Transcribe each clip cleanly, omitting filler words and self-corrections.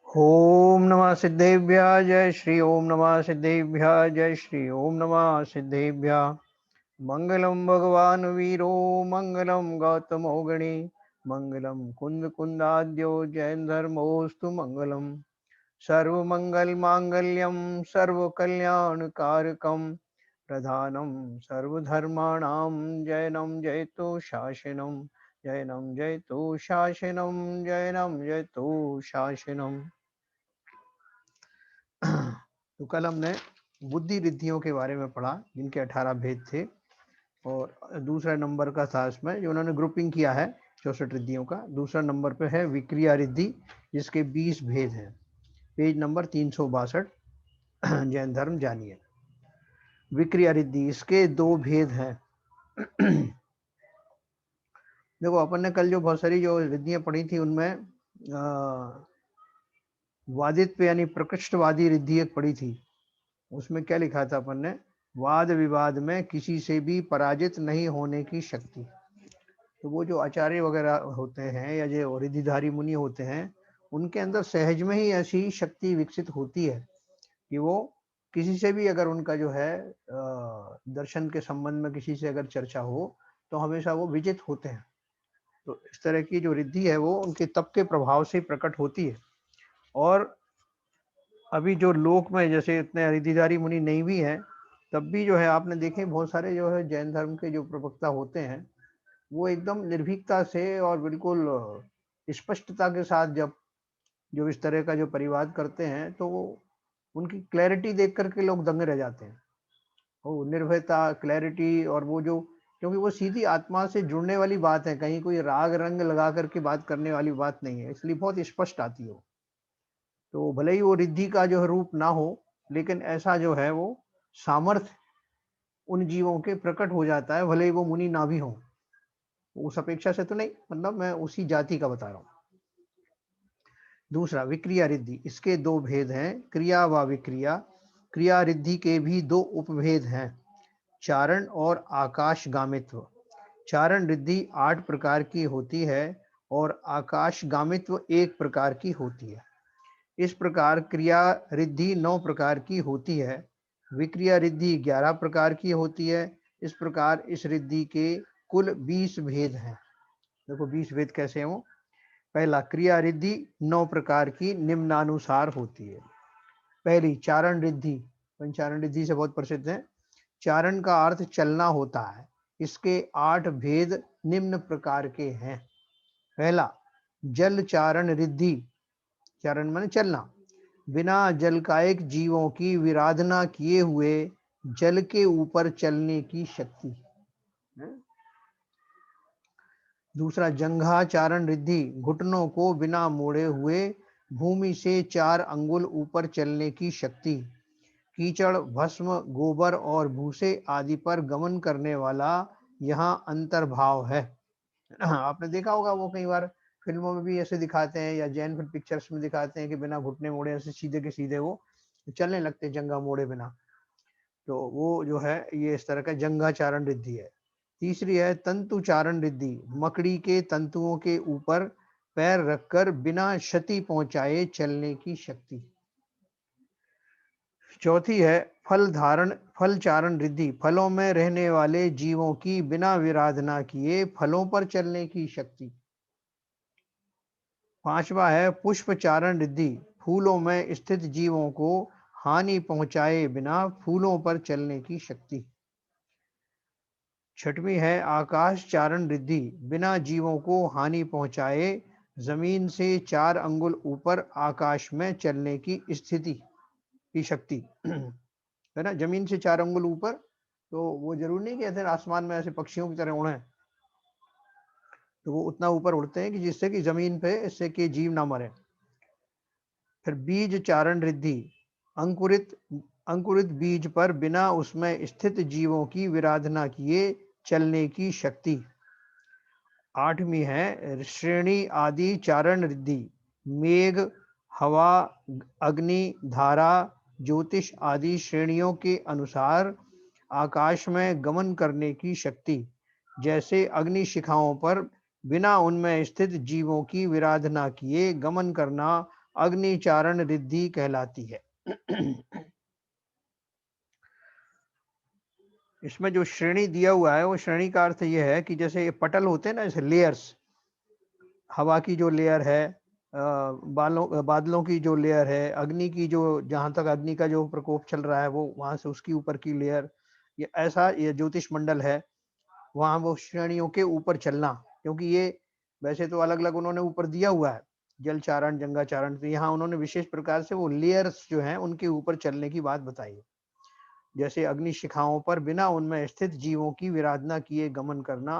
ओम नमः सिद्धेभ्यः जय श्री ओम नमः सिद्धेभ्यः जय श्री ओम नमः सिद्धेभ्यः। मंगलम भगवान वीरो मंगलम गौतमो गणे मंगलम कुंद कुंदाद्यो जैन धर्मोस्तु मंगलम। सर्वमंगल मांगल्यम सर्वकल्याणकारकम प्रधानम सर्वधर्माणां जैनम जयतु शासनम। जैनम जयतु शासनम जैनम जयतु शासनम। तो कल हमने बुद्धि रिद्धियों के बारे में पढ़ा जिनके 18 भेद थे। और दूसरा नंबर का था इसमें जो उन्होंने ग्रुपिंग किया है 64 रिद्धियों का। दूसरा नंबर पे है विक्रिया रिद्धि जिसके 20 भेद हैं। Page number 362। जैन धर्म जानिए। विक्रिया रिद्धि इसके 2 भेद हैं। देखो अपन ने कल जो बहुत सारी जो रिद्धियां पढ़ी थी उनमें वादित्व यानी प्रकृष्टवादी रिद्धि एक पढ़ी थी। उसमें क्या लिखा था अपन ने, वाद विवाद में किसी से भी पराजित नहीं होने की शक्ति। तो वो जो आचार्य वगैरह होते हैं या जो रिद्धिधारी मुनि होते हैं उनके अंदर सहज में ही ऐसी शक्ति विकसित होती है कि वो किसी से भी अगर उनका जो है दर्शन के संबंध में किसी से अगर चर्चा हो तो हमेशा वो विजित होते हैं। तो इस तरह की जो रिद्धि है वो उनके तप के प्रभाव से प्रकट होती है। और अभी जो लोक में जैसे इतने रिद्धिधारी मुनि नहीं भी हैं तब भी जो है आपने देखे बहुत सारे जो है जैन धर्म के जो प्रवक्ता होते हैं वो एकदम निर्भीकता से और बिल्कुल स्पष्टता के साथ जब जो इस तरह का जो परिवाद करते हैं तो वो उनकी क्लैरिटी देख करके लोग दंग रह जाते हैं। वो निर्भयता क्लैरिटी और वो जो, क्योंकि वो सीधी आत्मा से जुड़ने वाली बात है, कहीं कोई राग रंग लगा करके बात करने वाली बात नहीं है, इसलिए बहुत स्पष्ट आती है। तो भले ही वो रिद्धि का जो रूप ना हो लेकिन ऐसा जो है वो सामर्थ्य उन जीवों के प्रकट हो जाता है, भले ही वो मुनि ना भी हो। उस अपेक्षा से तो नहीं, मतलब मैं उसी जाति का बता रहा हूँ। दूसरा विक्रिया रिद्धि इसके 2 भेद हैं, क्रिया व विक्रिया। क्रिया रिद्धि के भी 2 उपभेद हैं, चारण और आकाशगामित्व। चारण रिद्धि 8 प्रकार की होती है और आकाशगामित्व 1 प्रकार की होती है। इस प्रकार क्रिया रिद्धि 9 प्रकार की होती है, विक्रिया रिद्धि 11 प्रकार की होती है। इस प्रकार इस रिद्धि के कुल 20 भेद हैं। देखो 20 भेद कैसे हैं वो। पहला, क्रिया रिद्धि 9 प्रकार की निम्नानुसार होती है। पहली चारण रिद्धि, पंचारण रिद्धि से बहुत प्रसिद्ध है। चारण का अर्थ चलना होता है। इसके 8 भेद निम्न प्रकार के हैं। पहला, जल चारण रिद्धि। चारण माने चलना, बिना जलकायिक जीवों की विराधना किए हुए जल के ऊपर चलने की शक्ति। दूसरा, जंघा चारण रिद्धि, घुटनों को बिना मोड़े हुए भूमि से 4 अंगुल ऊपर चलने की शक्ति। कीचड़, भस्म, गोबर और भूसे आदि पर गमन करने वाला यहाँ अंतर्भाव है। आपने देखा होगा वो कई बार फिल्मों में भी ऐसे दिखाते हैं या जैन फिल्म पिक्चर्स में दिखाते हैं कि बिना घुटने मोड़े ऐसे सीधे के सीधे वो चलने लगते हैं जंगा मोड़े बिना। तो वो जो है ये इस तरह का जंगा चारण रिद्धि है। तीसरी है तंतु चारण रिद्धि, मकड़ी के तंतुओं के ऊपर पैर रखकर बिना क्षति पहुंचाए चलने की शक्ति। चौथी है फल चारण रिद्धि, फलों में रहने वाले जीवों की बिना विराधना किए फलों पर चलने की शक्ति। पांचवा है पुष्प चारण रिद्धि, फूलों में स्थित जीवों को हानि पहुंचाए बिना फूलों पर चलने की शक्ति। छठवीं है आकाश चारण रिद्धि, बिना जीवों को हानि पहुंचाए जमीन से 4 अंगुल ऊपर आकाश में चलने की स्थिति की शक्ति। है ना, जमीन से 4 अंगुल ऊपर, तो वो जरूर नहीं कि ऐसे आसमान में ऐसे पक्षियों की तरह उड़े, तो वो उतना ऊपर उड़ते हैं कि जिससे कि जमीन पे इससे कि जीव ना मरे। फिर बीज चारण रिद्धि, अंकुरित अंकुरित बीज पर बिना उसमें स्थित जीवों की विराधना किए चलने की शक्ति। 8वीं है श्रेणी आदि चारण रिद्धि, मेघ, हवा, अग्नि, धारा, ज्योतिष आदि श्रेणियों के अनुसार आकाश में गमन करने की शक्ति। जैसे अग्नि शिखाओं पर बिना उनमें स्थित जीवों की विराधना किए गमन करना अग्निचारण रिद्धि कहलाती है। इसमें जो श्रेणी दिया हुआ है वो श्रेणी का अर्थ यह है कि जैसे ये पटल होते हैं ना, जैसे लेयर्स, हवा की जो लेयर है, बादलों की जो लेयर है, अग्नि की जो, जहां तक अग्नि का जो प्रकोप चल रहा है वो वहां से उसकी ऊपर की लेयर, ये ऐसा ये ज्योतिष मंडल है, वहां वो श्रेणियों के ऊपर चलना, क्योंकि ये वैसे तो अलग अलग उन्होंने ऊपर दिया हुआ है, जल चारण, गंगा चारण, तो यहाँ उन्होंने विशेष प्रकार से वो लेयर्स जो हैं उनके ऊपर चलने की बात बताई है। जैसे अग्नि शिखाओं पर बिना उनमें स्थित जीवों की विराधना किए गमन करना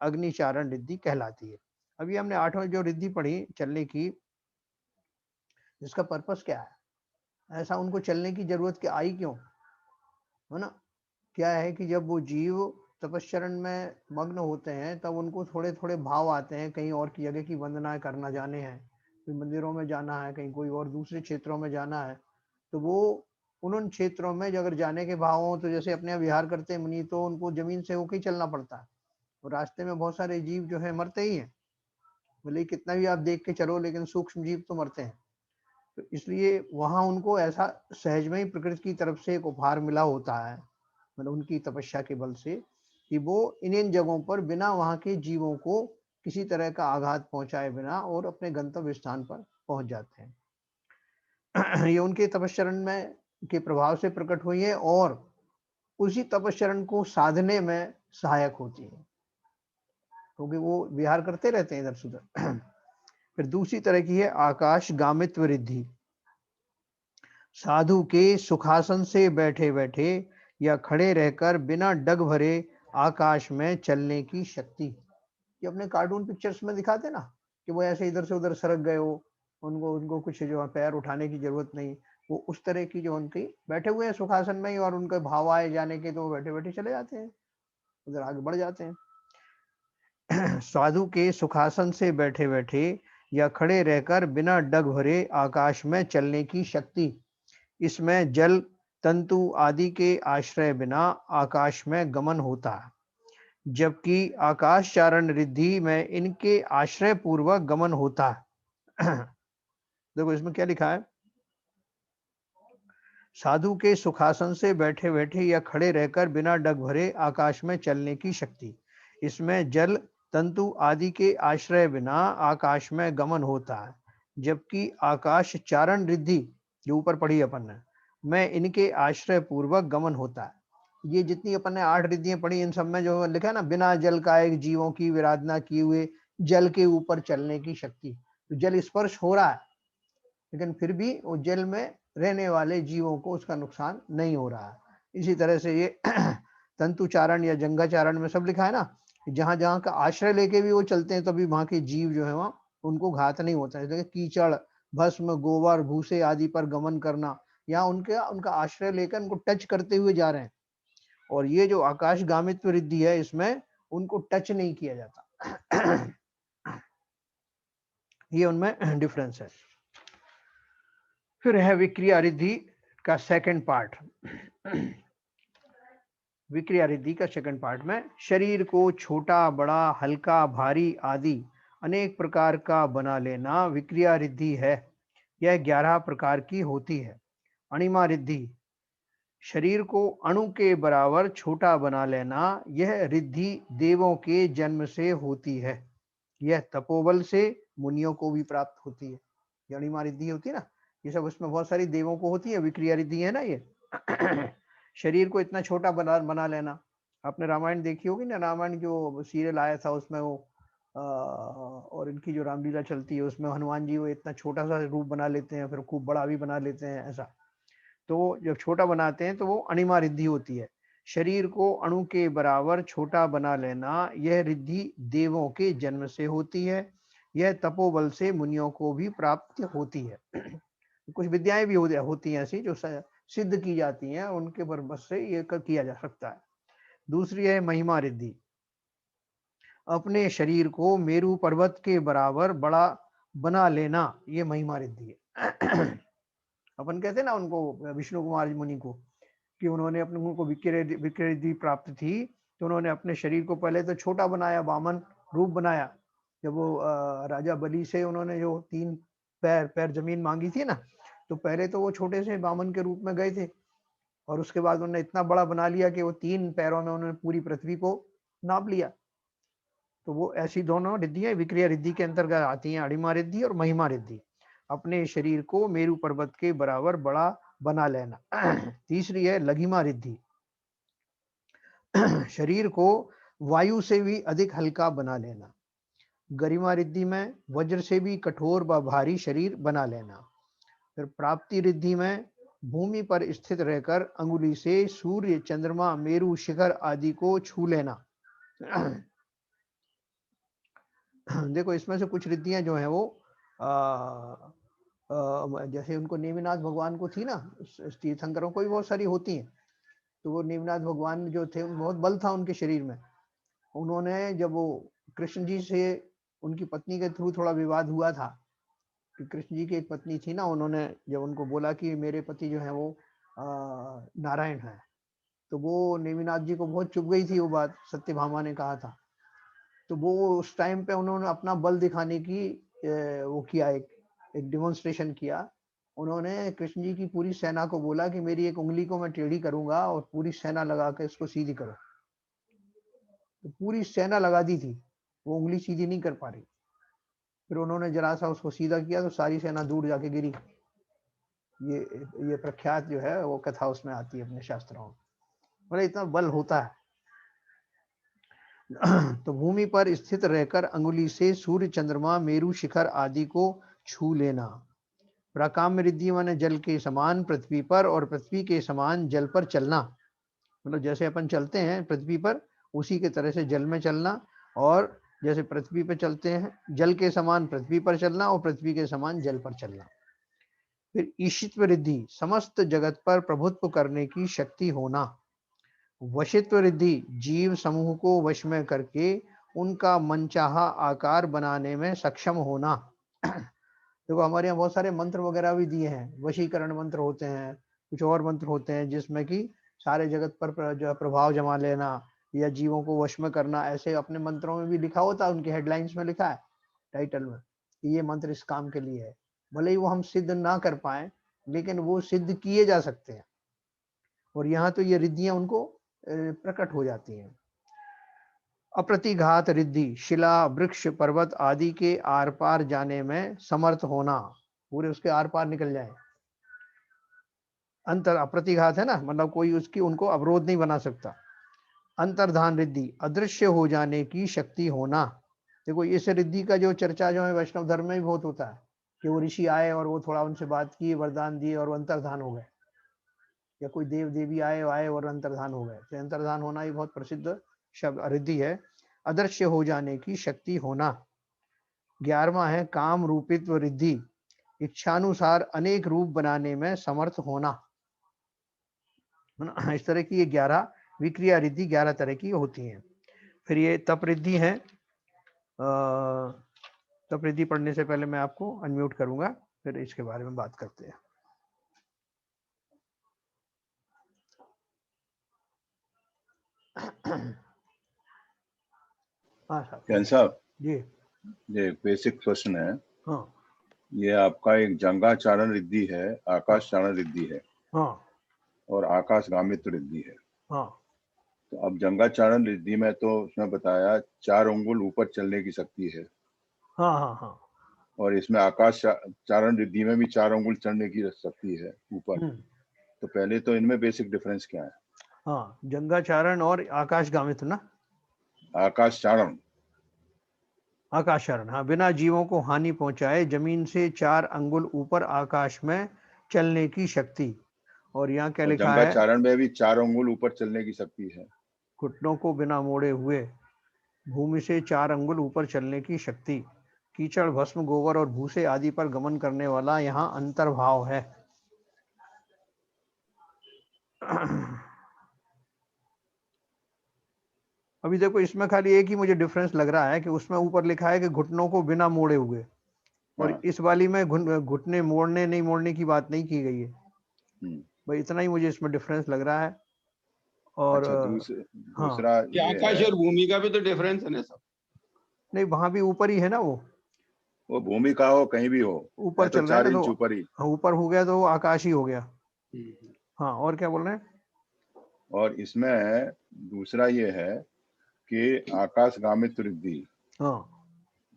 अग्निचारण रिद्धि कहलाती है। अभी हमने 8वां जो रिद्धि पढ़ी चलने की, इसका पर्पस क्या है, ऐसा उनको चलने की जरूरत क्या आई, क्यों, है ना? क्या है कि जब वो जीव तपश्चरण में मग्न होते हैं तब उनको थोड़े थोड़े भाव आते हैं, कहीं और की जगह की वंदना करना जाने हैं, कहीं मंदिरों में जाना है, कहीं कोई और दूसरे क्षेत्रों में जाना है, तो वो उन क्षेत्रों में अगर जाने के भाव हो, तो जैसे अपने यहाँ विहार करते हैं मुनि, तो उनको जमीन से होकर ही चलना पड़ता है, और रास्ते में बहुत सारे जीव जो है मरते ही हैं, भले कितना भी आप देख के चलो, लेकिन सूक्ष्म जीव तो मरते हैं। तो इसलिए वहां उनको ऐसा सहज में ही प्रकृति की तरफ से एक उपहार मिला होता है, मतलब उनकी तपस्या के बल से, कि वो इन जगहों पर बिना वहां के जीवों को किसी तरह का आघात पहुंचाए बिना और अपने गंतव्य स्थान पर पहुंच जाते हैं। ये उनके तपश्चरण में के प्रभाव से प्रकट हुई है और उसी तपश्चरण को साधने में सहायक होती है, क्योंकि वो विहार करते रहते हैं इधर से उधर। फिर दूसरी तरह की है आकाश गामित्व रिद्धि। साधु के सुखासन से बैठे बैठे या खड़े रहकर बिना डग भरे आकाश में चलने की शक्ति। ये अपने कार्टून पिक्चर्स में दिखाते ना, कि वो ऐसे इधर से उधर सरक गए हो, उनको उनको कुछ जो पैर उठाने की जरूरत नहीं, वो उस तरह की जो उनकी बैठे हुए हैं सुखासन में ही, और उनके भाव आए जाने के तो वो बैठे बैठे चले जाते हैं, उधर आगे बढ़ जाते हैं। साधु के सुखासन से बैठे बैठे या खड़े रहकर बिना डग भरे आकाश में चलने की शक्ति। इसमें जल तंतु आदि के आश्रय बिना आकाश में गमन होता है, जबकि आकाश चारण रिद्धि में इनके आश्रय पूर्वक गमन होता है। देखो इसमें क्या लिखा है, साधु के सुखासन से बैठे बैठे या खड़े रहकर बिना डग भरे आकाश में चलने की शक्ति। इसमें जल तंतु आदि के आश्रय बिना आकाश में गमन होता है, जबकि आकाश चारण रिद्धि जो ऊपर पढ़ी अपन ने में इनके आश्रय पूर्वक गमन होता है। ये जितनी अपन ने 8 रिद्धियां पढ़ी, इन सब में जो लिखा है ना, बिना जल का एक जीवों की विराधना किए हुए जल के ऊपर चलने की शक्ति, तो जल स्पर्श हो रहा है लेकिन फिर भी वो जल में रहने वाले जीवों को उसका नुकसान नहीं हो रहा है। इसी तरह से ये तंतुचारण या जंगाचारण में सब लिखा है ना, जहां जहां का आश्रय लेके भी वो चलते हैं तभी वहां के जीव जो है वहां उनको घात नहीं होता है। जैसे कीचड़, भस्म, गोबर, भूसे आदि पर गमन करना, यहाँ उनका आश्रय लेकर उनको टच करते हुए जा रहे हैं, और ये जो आकाश गामित्व रिद्धि है इसमें उनको टच नहीं किया जाता। ये उनमें डिफरेंस है। फिर है विक्रिया रिद्धि का सेकंड पार्ट। विक्रिया रिद्धि का सेकंड पार्ट में शरीर को छोटा, बड़ा, हल्का, भारी आदि अनेक प्रकार का बना लेना विक्रिया रिद्धि है। यह 11 प्रकार की होती है। अणिमा रिद्धि, शरीर को अणु के बराबर छोटा बना लेना, यह रिद्धि देवों के जन्म से होती है। यह तपोबल से मुनियों को भी प्राप्त होती है। ये अणिमा रिद्धि होती है ना, ये सब उसमें बहुत सारी देवों को होती है, विक्रिया रिद्धि है ना ये। शरीर को इतना छोटा बना लेना। आपने रामायण देखी होगी ना, रामायण जो सीरियल आया था उसमें वो और इनकी जो रामलीला चलती है उसमें हनुमान जी वो इतना छोटा सा रूप बना लेते हैं, फिर खूब बड़ा भी बना लेते हैं ऐसा। तो जब छोटा बनाते हैं तो वो अणिमा रिद्धि होती है। शरीर को अणु के बराबर छोटा बना लेना, यह रिद्धि देवों के जन्म से होती है। यह तपोबल से मुनियों को भी प्राप्त होती है। कुछ विद्याएं भी होती हैं ऐसी जो सिद्ध की जाती हैं, उनके बस से ये किया जा सकता है। दूसरी है महिमा रिद्धि। अपने शरीर को मेरू पर्वत के बराबर बड़ा बना लेना, ये महिमा रिद्धि है। अपन कहते हैं ना उनको, विष्णु कुमार मुनि को, कि उन्होंने अपने उनको विक्रिया रिद्धि प्राप्त थी, तो उन्होंने अपने शरीर को पहले तो छोटा बनाया, वामन रूप बनाया। जब वो राजा बलि से उन्होंने जो 3 पैर पैर जमीन मांगी थी ना, तो पहले तो वो छोटे से बामन के रूप में गए थे, और उसके बाद उन्होंने इतना बड़ा बना लिया कि वो 3 पैरों में उन्होंने पूरी पृथ्वी को नाप लिया। तो वो ऐसी दोनों रिद्धियां विक्रिया रिद्धि के अंतर्गत आती हैं, अणिमा रिद्धि और महिमा रिद्धि। अपने शरीर को मेरु पर्वत के बराबर बड़ा बना लेना। तीसरी है लघिमा रिद्धि। शरीर को वायु से भी अधिक हल्का बना लेना। गरिमा रिद्धि में वज्र से भी कठोर व भारी शरीर बना लेना। फिर प्राप्ति रिद्धि में भूमि पर स्थित रहकर अंगुली से सूर्य, चंद्रमा, मेरु शिखर आदि को छू लेना। देखो इसमें से कुछ रिद्धियां जो है वो जैसे उनको नेमिनाथ भगवान को थी ना, तीर्थंकरों को भी बहुत सारी होती हैं। तो वो नेमिनाथ भगवान जो थे, बहुत बल था उनके शरीर में। उन्होंने जब वो कृष्ण जी से उनकी पत्नी के थ्रू थोड़ा विवाद हुआ था कि कृष्ण जी की एक पत्नी थी ना, उन्होंने जब उनको बोला कि मेरे पति जो है वो नारायण है, तो वो नेमिनाथ जी को बहुत चुभ गई थी वो बात, सत्यभामा ने कहा था। तो वो उस टाइम पे उन्होंने अपना बल दिखाने की वो किया, एक डेमोन्स्ट्रेशन किया। उन्होंने कृष्ण जी की पूरी सेना को बोला कि मेरी एक उंगली को मैं टेढ़ी करूंगा और पूरी सेना लगा के इसको सीधी करो। तो पूरी सेना लगा दी थी, वो उंगली सीधी नहीं कर पा रही। फिर उन्होंने जरा सा उसको सीधा किया तो सारी सेना दूर जाके गिरी। ये प्रख्यात जो है वो कथा उसमें आती है अपने शास्त्रों में। मतलब इतना बल होता है। तो भूमि पर स्थित रहकर अंगुली से सूर्य, चंद्रमा, मेरु शिखर आदि को छू लेना। प्राकाम्य रिद्धि माने जल के समान पृथ्वी पर और पृथ्वी के समान जल पर चलना। मतलब जैसे अपन चलते हैं पृथ्वी पर, उसी के तरह से जल में चलना, और जैसे पृथ्वी पर चलते हैं जल के समान पृथ्वी पर चलना और पृथ्वी के समान जल पर चलना। फिर ईशित्व रिद्धि, समस्त जगत पर प्रभुत्व करने की शक्ति होना। वशित्व रिद्धि, जीव समूह को वश में करके उनका मनचाहा आकार बनाने में सक्षम होना। देखो हमारे यहाँ बहुत सारे मंत्र वगैरह भी दिए हैं, वशीकरण मंत्र होते हैं, कुछ और मंत्र होते हैं जिसमें कि सारे जगत पर जो प्रभाव जमा लेना या जीवों को वश में करना, ऐसे अपने मंत्रों में भी लिखा होता है, उनके हेडलाइंस में लिखा है टाइटल में कि ये मंत्र इस काम के लिए है। भले ही वो हम सिद्ध ना कर पाए, लेकिन वो सिद्ध किए जा सकते हैं, और यहाँ तो ये रिद्धियां उनको प्रकट हो जाती हैं। अप्रतिघात रिद्धि, शिला, वृक्ष, पर्वत आदि के आर पार जाने में समर्थ होना, पूरे उसके आर पार निकल जाए। अंतर अप्रतिघात है ना, मतलब कोई उसकी उनको अवरोध नहीं बना सकता। अंतर्धान रिद्धि, अदृश्य हो जाने की शक्ति होना। देखो इस रिद्धि का जो चर्चा जो है वैष्णव धर्म में भी बहुत होता है कि वो ऋषि आए और वो थोड़ा उनसे बात की, वरदान दिए और वो अंतर्धान हो गए, या कोई देव देवी आए और अंतर्धान हो गए। तो अंतर्धान होना ही बहुत प्रसिद्ध शब्द रिद्धि है। अदृश्य हो जाने की शक्ति होना। 11वां है काम रूपित्व रिद्धि, इच्छानुसार अनेक रूप बनाने में समर्थ होना। इस तरह की ये 11 विक्रिया रिद्धि 11 तरह की होती हैं। फिर ये तप रिद्धि है। तप रिद्धि पढ़ने से पहले मैं आपको अनम्यूट करूंगा, फिर इसके बारे में बात करते हैं। हाँ साहब जी, ये बेसिक क्वेश्चन है। हाँ ये आपका एक जंगाचारण रिद्धि है, आकाश चारण रिद्धि है, हाँ और आकाशगामित्व रिद्धि है। हाँ तो अब जंगाचारण रिद्धि में तो उसने बताया 4 अंगुल ऊपर चलने की शक्ति है, हाँ हाँ हाँ, और इसमें आकाश चारण रिद्धि में भी 4 अंगुल चढ़ने की शक्ति है ऊपर। तो पहले तो इनमें बेसिक डिफरेंस क्या है? हाँ, जंगाचारण और आकाशगामित्व ना। आकाश चारण, आकाशरण, हाँ, बिना जीवों को हानि पहुंचाए जमीन से 4 अंगुल ऊपर आकाश में चलने की शक्ति। और यहाँ क्या और लिखा है? जंगाचारण में भी 4 अंगुल ऊपर चलने की शक्ति है। घुटनों को बिना मोड़े हुए भूमि से 4 अंगुल ऊपर चलने की शक्ति। कीचड़, भस्म, गोबर और भूसे आदि पर गमन करने वाला यहाँ अंतर्भाव है। अभी देखो इसमें खाली एक ही मुझे डिफरेंस लग रहा है कि उसमें ऊपर लिखा है कि घुटनों को बिना मोड़े हुए, और हाँ। इस वाली में घुटने मोड़ने नहीं मोड़ने की बात नहीं की गई है। भाई इतना ही मुझे इसमें डिफरेंस लग रहा है। और अच्छा, हाँ, दूसरा ये आकाश है, और भूमि का भी तो डिफरेंस है ना सब। नहीं वहां भी ऊपर ही है ना वो, वो भूमि का हो कहीं भी हो, ऊपर तो चल रहा है 4 ना, इंच तो ऊपर ही। ऊपर हो गया तो वो आकाश ही हो गया। हाँ, और क्या बोल रहे हैं? और इसमें दूसरा ये है कि आकाशगामित रिद्धि, हाँ,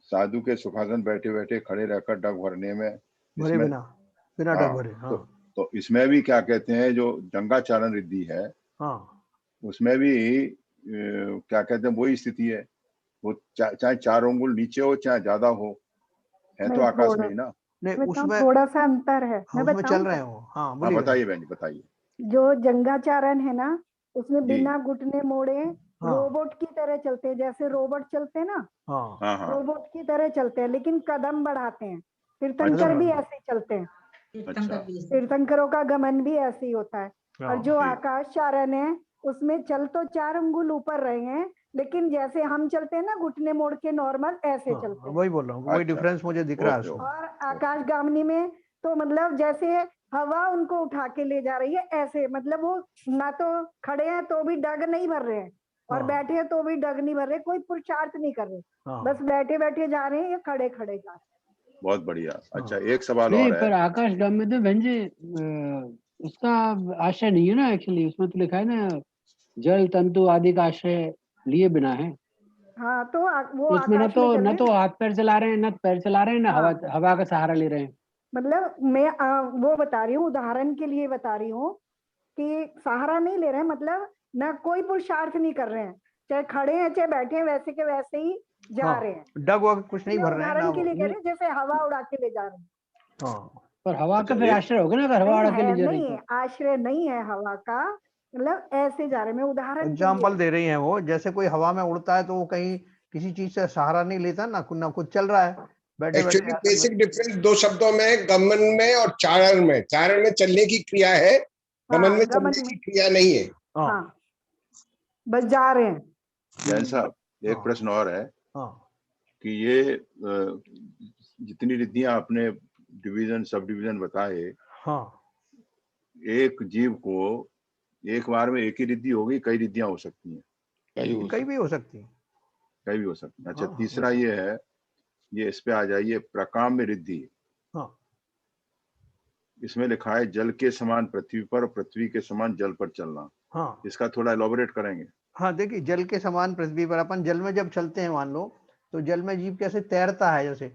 साधु के सुखासन बैठे बैठे खड़े रहकर डग भरने में, भरे इसमें बिना हाँ, डग भरे। हाँ, तो इसमें भी क्या कहते हैं, जो जंगाचारण रिद्धि है, हाँ, उसमें भी क्या कहते हैं, वही स्थिति है। वो चाहे 4 अंगुल नीचे हो चाहे ज्यादा हो, है तो नहीं, आकाश में ही ना। नहीं मैं बताऊं, उसमें, थोड़ा सा अंतर है। हाँ, मैं उसमें चल बताऊं रहे क्या? हो। हाँ, हाँ बोलिए। बताइए बहन जी, बताइए। जो जंगाचारण है ना, उसमें जी। बिना घुटने मोड़े हाँ, रोबोट की तरह चलते हैं, जैसे रोबोट चलते हैं ना, हाँ, हाँ हाँ, रोबोट की तरह चलते हैं, लेकिन कदम बढ़ाते हैं। कदम तीर्थंकर भी बढ़ाते ऐसे चलते हैं, अच्छा तीर्थंकरों का गमन भी ऐसे ही होता है। और हाँ, जो जी। आकाश चारण है, उसमें चल तो 4 अंगुल ऊपर रहे हैं, लेकिन जैसे हम चलते हैं ना घुटने मोड़ के, नॉर्मल ऐसे हाँ, चलते हैं। वही बोल रहा हूँ, वही अच्छा, डिफरेंस मुझे दिख रहा है ओके उसमें। और आकाशगामिनी में तो मतलब जैसे हवा उनको उठा के ले जा रही है ऐसे, मतलब वो ना तो खड़े हैं तो भी डग नहीं भर रहे हैं, और हाँ, बैठे हैं तो भी डग नहीं भर रहे, कोई पुरुषार्थ नहीं कर रहे, हाँ, बस बैठे बैठे जा रहे हैं या खड़े खड़े जा रहे बहुत बढ़िया। अच्छा, हाँ। एक सवाल नहीं, और पर है। आकाशगामी में तो बहन जी उसका आश्रय नहीं है ना, एक्चुअली उसमें तो लिखा है ना, जल तंतु आदि का आश्रय लिए बिना है। हैं। हाँ, तो वो तो उसमें आकाश में चल न रहे तो हैं। हाथ पैर चला रहे हैं, न पैर चला रहे हैं, न हाँ, हवा का सहारा ले रहे हैं। मतलब मैं वो बता रही हूँ, उदाहरण के लिए बता रही हूँ कि सहारा नहीं ले रहे हैं, मतलब ना कोई पुरुषार्थ नहीं कर रहे हैं, चाहे खड़े हैं चाहे बैठे हैं, वैसे के वैसे ही जा हाँ, रहे हैं। डग वग कुछ नहीं मैं भर रहे हैं ना उदाहरण के वो। लिए कह रही हूँ, जैसे हवा उड़ा के ले जा रहे हैं। हाँ, पर हवा अच्छा, का फिर एक आश्रय होगा ना, अगर हवा नहीं उड़ा के ले है, जा रही नहीं तो। है, आश्रय नहीं है हवा का, मतलब ऐसे जा रहे हैं, मैं उदाहरण के लिए। एग्जाम्पल दे रही हैं वो, जैसे कोई हवा में उड़ता है तो वो कहीं किसी चीज से सहारा नहीं लेता ना, खुद चल रहा है बैठे बैठे एक्चुअली आसन में। बेसिक डिफरेंस 2 शब्दों में, गमन में और चारण में। चारण में चलने की क्रिया है, गमन हाँ, में गमन चलने में, की क्रिया नहीं है। हाँ, हाँ, बस जा रहे हैं। जैन साहब, एक हाँ, प्रश्न और है हाँ, कि ये जितनी रिद्धियां आपने डिवीजन सब डिवीजन बताए, हाँ, एक जीव को एक बार में एक ही रिद्धि होगी, कई रिद्धियां हो सकती हैं? कहीं भी हो सकती है। कई भी हो सकती हैं। अच्छा, हाँ, तीसरा ये है, ये इस पे आ जाइए, प्रकाम्य रिद्धि। हाँ, इसमें लिखा है जल के समान पृथ्वी पर और पृथ्वी के समान जल पर चलना। हाँ, इसका थोड़ा एलोबरेट करेंगे? हाँ, देखिए, जल के समान पृथ्वी पर, अपन जल में जब चलते हैं मान लो, तो जल में जीव कैसे तैरता है, जैसे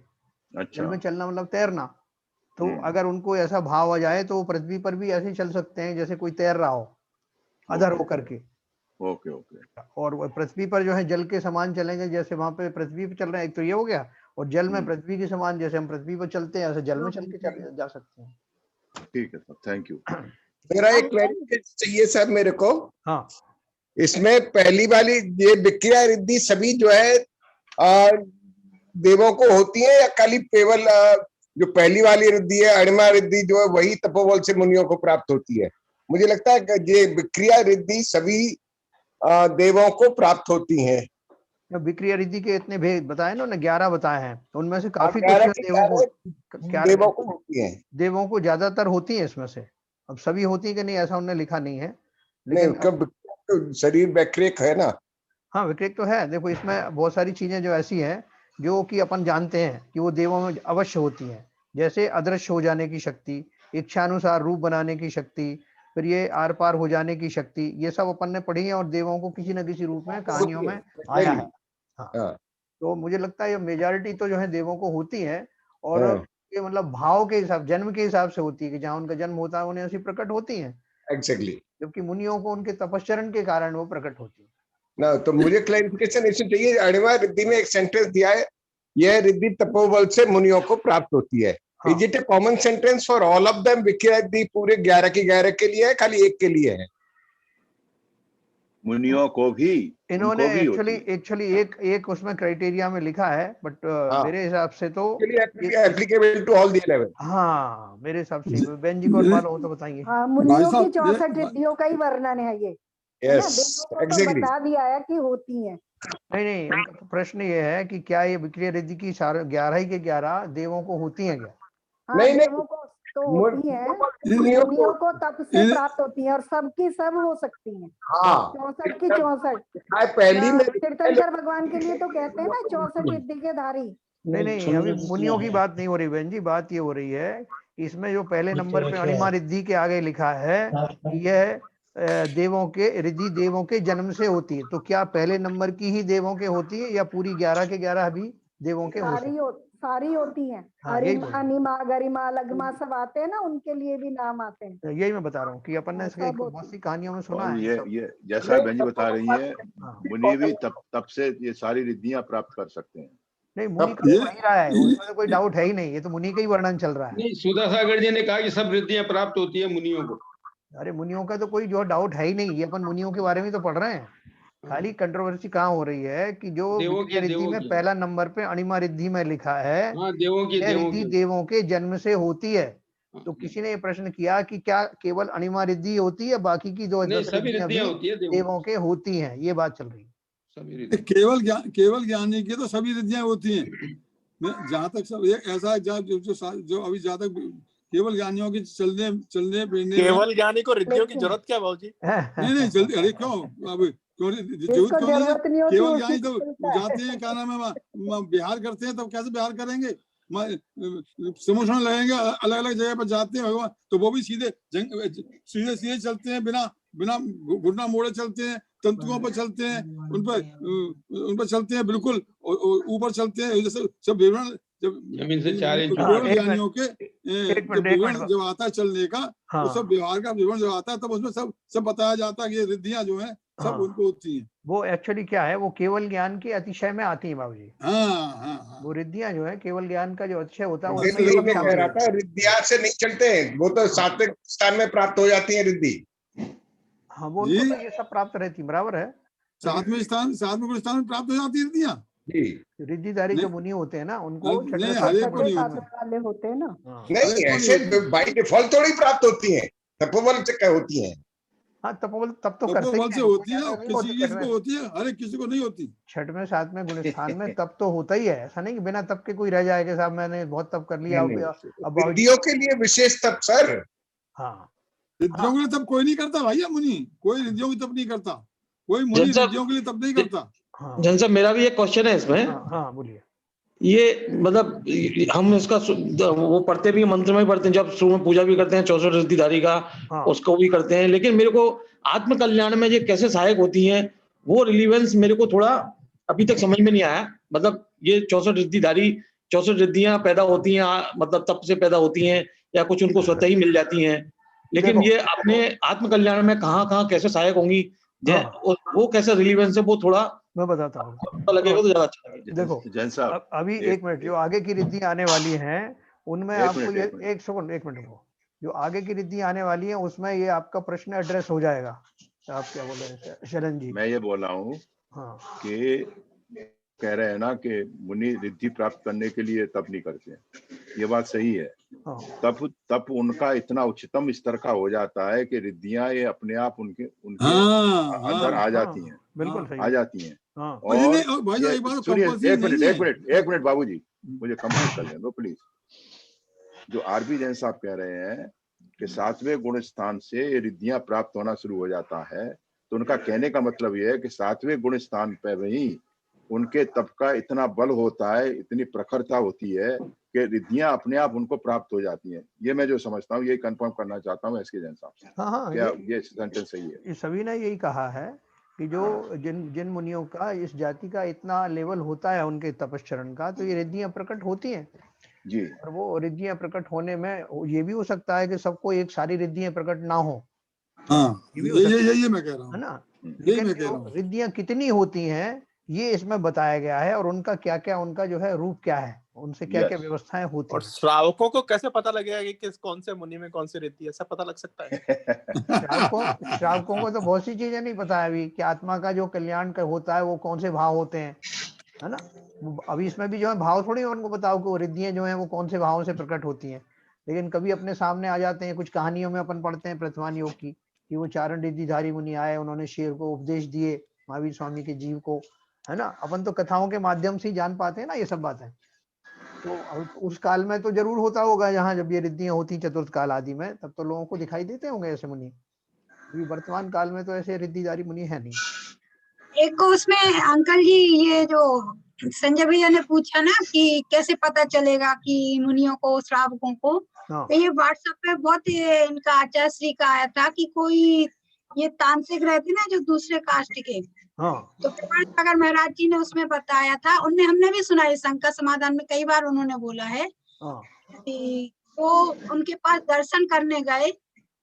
अच्छा, जल में चलना मतलब तैरना। तो हम्म, अगर उनको ऐसा भाव आ जाए तो वो पृथ्वी पर भी ऐसे ही चल सकते हैं जैसे कोई तैर रहा हो, अधर होकर के। ओके ओके, और वो पृथ्वी पर जो है जल के समान चलेंगे, जैसे वहां पे पृथ्वी पर चल रहे हैं, एक तो ये हो गया। और जल में पृथ्वी के समान, जैसे हम पृथ्वी पर चलते हैं ऐसे जल में चल के जा सकते हैं। ठीक है सर, थैंक यू। मेरा एक क्लैरिफिकेशन चाहिए सर मेरे को। हाँ, इसमें पहली वाली ये विक्रिया रिद्धि सभी जो है आ, देवों को होती है, या खाली केवल जो पहली वाली रिद्धि है अणिमा रिद्धि जो है वही तपोबल से मुनियों को प्राप्त होती है? मुझे लगता है कि ये विक्रिया रिद्धि सभी देवों को प्राप्त होती है। विक्रिया रिद्धि के इतने भेद बताए ना, 11 बताए हैं, तो उनमें से काफी कुछ 11 के देवों को, 11 देवों को होती है। देवों को ज्यादातर होती है इसमें से। अब सभी होती है कि नहीं ऐसा उन्होंने लिखा नहीं है, नहीं, लेकिन कब तो शरीर वैक्रेक है ना। हाँ, विक्रेक तो है। देखो, इसमें बहुत सारी चीजें जो ऐसी हैं जो कि अपन जानते हैं कि वो देवों में अवश्य होती हैं, जैसे अदृश्य हो जाने की शक्ति, इच्छानुसार रूप बनाने की शक्ति, फिर ये आर पार हो जाने की शक्ति, ये सब अपन ने पढ़ी है और देवों को किसी न किसी रूप में कहानियों में आया है। हाँ, हाँ, तो मुझे लगता है ये मेजॉरिटी तो जो है देवों को होती है। और हाँ, ये मतलब भाव के हिसाब, जन्म के हिसाब से होती है कि जहाँ उनका जन्म होता है उन्हें ऐसी प्रकट होती है, एग्जैक्टली। जबकि मुनियों को उनके तपश्चरण के कारण वो प्रकट होती है। ना तो मुझे क्लैरिफिकेशन इससे चाहिए। अणिमा रिद्धि में एक सेंटेंस दिया है, यह रिद्धि तपोबल से मुनियों को प्राप्त होती है। हाँ, is it a common sentence for all of them? विक्रिया रिद्धि पूरे 11 की 11 के लिए है, खाली एक के लिए है? मुनियों को भी, इन्होंने उनको भी होती है। एक्चुअली एक एक उसमें क्राइटेरिया में लिखा है, बट हाँ, मेरे हिसाब से तो एप्लीकेबल टू ऑल द 11। हाँ, मेरे हिसाब से बेन जी को और मालूम हो तो बताएंगे। हाँ, मुनियों की 64 रिद्धियों का ही वर्णन है ये, है ना। यस, देवों को तो एग्जैक्टली। बता दिया है कि होती है। नहीं नहीं, उनका तो प्रश्न ये है कि क्या ये विक्रिया रिद्धि की 11 ही के 11 देवों को होती हैं क्या? हाँ, नहीं देवों को तो होती है, मुनियों मुनियों को। को तप से प्राप्त होती है, और सबकी सब हो सकती हैं, हाँ, 64 की 64। पहली में तीर्थंकर भगवान के लिए तो कहते हैं ना 64 रिद्धि के धारी, नहीं, अभी मुनियों की बात नहीं हो रही बहन जी, बात ये हो रही है कि इसमें जो पहले नंबर पे अणिमा रिद्धि के आगे लिखा है कि यह देवों के रिद्धि देवों के जन्म से होती है, तो क्या पहले नंबर की ही देवों के होती है या पूरी 11 के 11 भी देवों के हो सकते हैं? सारी होती हैं। हाँ, यही बोल रहा हूँ। अनिमा, गरिमा, लगमा सब आते हैं ना, उनके लिए भी नाम आते हैं। यही मैं बता रहा हूँ कि अपन ने हाँ, इसके सब बहुत सी कहानियों में सुना और है सब। ये जैसा बहन जी बता रही है, हाँ। मुनि भी तब से ये सारी रिद्धियां प्राप्त कर सकते हैं। नहीं, मुनि का तो वही रहा है, उसमें तो कोई डाउट है ही नहीं, ये तो मुनि का ही वर्णन चल रहा है। नहीं, सुधा सागर जी ने कहा कि सब रिद्धियां प्राप्त होती है मुनियों को। अरे मुनियों का तो कोई जो डाउट है ही नहीं, ये अपन मुनियों के बारे में तो पढ़ रहे हैं। खाली कंट्रोवर्सी कहाँ हो रही है कि जो देवों की, रिद्धि में पहला नंबर पे अणिमा रिद्धि में लिखा है, हाँ, देवों की, यह रिद्धि देवों के जन्म से होती है। तो किसी ने ये प्रश्न किया कि क्या केवल अणिमा रिद्धि होती है, बाकी की दो सभी रिद्धियां होती है देवों के होती हैं, ये बात चल रही है। केवल ज्ञानी की तो सभी रिद्धियां होती हैं। जहाँ तक सब एक ऐसा जो अभी जहाँ तक केवल ज्ञानियों की चलने फिरने, केवल ज्ञानी को रिद्धियों की जरूरत क्या बाबूजी? नहीं जल्दी, अरे क्यों अब क्यों जरूरत नहीं है? केवल ज्ञानी तो जाते हैं, क्या नाम है, बिहार करते हैं, तब कैसे बिहार करेंगे, समोषण लगेंगे, अलग अलग जगह पर जाते हैं भगवान, तो वो भी सीधे चलते हैं, बिना घुटना मोड़े चलते हैं, तंतुओं पर चलते हैं, उन पर चलते हैं, बिल्कुल ऊपर चलते हैं, जैसे सब विवरण जमीन से 4 इंच ज्ञानियों के विवरण जब आता है चलने का, तो सब व्यवहार का विवरण जब आता है, तब उसमें सब बताया जाता है कि ये रिद्धियां जो है सब उनको होती हैं। वो एक्चुअली क्या है, वो केवल ज्ञान के अतिशय में आती है बाबूजी। हाँ। वो रिद्धियां जो है केवल ज्ञान का जो अतिशय होता है वो कह रहा था, रिद्धियां से नहीं चलते हैं, वो तो सात्विक स्थान में प्राप्त हो जाती है रिद्धि। हाँ, वो उनको तो ये सब प्राप्त रहती, बराबर है, सातवें स्थान में प्राप्त हो जाती है रिद्धियां। रिद्धिधारी जो मुनि होते हैं ना, उनको वाले होते हैं ना। नहीं, ऐसे बाय डिफॉल्ट थोड़ी प्राप्त होती है, तपोबल से क्या होती है। हाँ, तपोबल तब तो करते हैं, होती है, किसी को होती है, हर किसी को नहीं होती। 6वें 7वें गुण स्थान में तप तो होता ही है, ऐसा नहीं कि बिना तप के कोई रह जाएगा, साहब मैंने बहुत तप कर लिया। अब रिद्धियों के लिए विशेष तप सर। हाँ, रिद्धियों के लिए तप कोई नहीं करता भैया, मुनि कोई रिद्धियों की तप नहीं करता, कोई मुनि रिद्धियों के लिए तप नहीं करता। जन साहब, मेरा भी एक क्वेश्चन है इसमें। हाँ, बोलिए। ये मतलब हम इसका वो पढ़ते भी, मंत्र में पढ़ते हैं, जब शुरू में पूजा भी करते हैं 64 रिद्धिधारी का, उसको भी करते हैं, लेकिन मेरे को आत्म कल्याण में ये कैसे सहायक होती है, वो रिलीवेंस मेरे को थोड़ा अभी तक समझ में नहीं आया। मतलब ये 64 रिद्धिधारी 64 रिद्धियां पैदा होती हैं, मतलब तप से पैदा होती हैं, या कुछ उनको स्वतः ही मिल जाती हैं, लेकिन ये अपने आत्म कल्याण में कहाँ कैसे सहायक होंगी, वो कैसे रिलीवेंस है, वो थोड़ा मैं बताता हूँ, लगेगा तो ज्यादा अच्छा लगेगा। देखो, अभी एक मिनट, जो आगे की रिद्धि आने वाली हैं उनमें आपको ये एक मिनट को, जो आगे की रिद्धि आने वाली है उसमें ये आपका प्रश्न एड्रेस हो जाएगा। आप क्या बोल रहे हैं शरण जी? मैं ये बोल रहा हूँ कि कह रहे हैं ना कि मुनि रिद्धि प्राप्त करने के लिए तप नहीं करते हैं, ये बात सही है। तप उनका इतना उच्चतम स्तर का हो जाता है कि रिद्धियां ये अपने आप उनके अंदर आ जाती हैं, बिल्कुल आ जाती हैं। और एक मिनट बाबूजी, मुझे कंप्लीट कर लें दो प्लीज। जो आरपी जैन साहब कह रहे हैं कि 7वें गुण स्थान से रिद्धियां प्राप्त होना शुरू हो जाता है, तो उनका कहने का मतलब यह है कि 7वें गुण स्थान पर ही उनके तप का इतना बल होता है, इतनी प्रखरता होती है कि रिद्धियां अपने आप उनको प्राप्त हो जाती हैं। ये मैं जो समझता हूँ, यही कंफर्म करना चाहता हूँ एसके जैन साहब से। हाँ, क्या ये सेंटेंस सही है? सभी ने यही कहा है कि जो जिन मुनियों का इस जाति का इतना लेवल होता है उनके तपश्चरण का, तो ये रिद्धियां प्रकट होती हैं जी। और वो रिद्धियां प्रकट होने में ये भी हो सकता है कि सबको एक सारी रिद्धियां प्रकट ना हो। ये मैं कह रहा हूँ, है ना, लेकिन रिद्धियां कितनी होती हैं ये इसमें बताया गया है, और उनका क्या क्या, उनका जो है रूप क्या है, उनसे क्या क्या व्यवस्थाएं होती हैं। और श्रावकों को कैसे पता लगेगा कि किस कौन से मुनि में कौन सी रिद्धि है, सब पता लग सकता है? श्रावकों को तो बहुत सी चीजें नहीं पता है अभी कि आत्मा का जो कल्याण होता है वो कौन से भाव होते हैं, है ना। अभी इसमें भी जो है भाव थोड़ी उनको बताओ कि वो रिद्धियां जो है वो कौन से भावों से प्रकट होती हैं, लेकिन कभी अपने सामने आ जाते हैं। कुछ कहानियों में अपन पढ़ते हैं प्रथमान योग की, कि वो चारण रिद्धिधारी मुनि आए, उन्होंने शेर को उपदेश दिए महावीर स्वामी के जीव को, है ना। अपन तो कथाओं के माध्यम से ही जान पाते हैं ना ये सब बातें। तो उस काल में तो जरूर होता होगा, जहाँ जब ये रिद्धियां होती चतुर्थ काल आदि में, तब तो लोगों को दिखाई देते होंगे ऐसे मुनि। अभी वर्तमान काल में तो ऐसे रिद्धिधारी मुनि है नहीं। एक को उसमें अंकल जी ये जो संजय भैया ने पूछा ना कि कैसे पता चलेगा कि मुनियों को श्रावकों को, तो ये व्हाट्सएप पे बहुत ये इनका आचार्य श्री का आया था कि कोई ये तांत्रिक रहते ना जो दूसरे कास्ट के, तो प्रमाण सागर महाराज जी ने उसमें बताया था, उनने हमने भी सुना है शंका समाधान में कई बार उन्होंने बोला है कि वो उनके पास दर्शन करने गए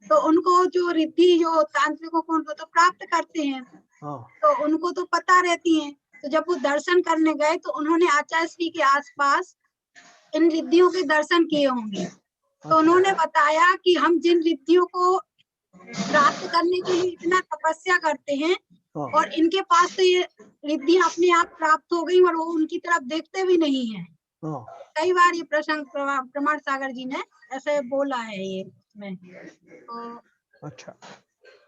तो उनको जो रिद्धि जो तांत्रिकों को उनको तो प्राप्त करते हैं, तो उनको तो पता रहती है, तो जब वो दर्शन करने गए तो उन्होंने आचार्य श्री के आसपास इन रिद्धियों के दर्शन किए होंगे, तो उन्होंने बताया कि हम जिन रिद्धियों को प्राप्त करने के लिए इतना तपस्या करते हैं और इनके पास तो ये रिद्धि अपने आप प्राप्त हो गई और वो उनकी तरफ देखते भी नहीं है। कई बार ये प्रसंग प्रमाण सागर जी ने ऐसे बोला है ये में, तो अच्छा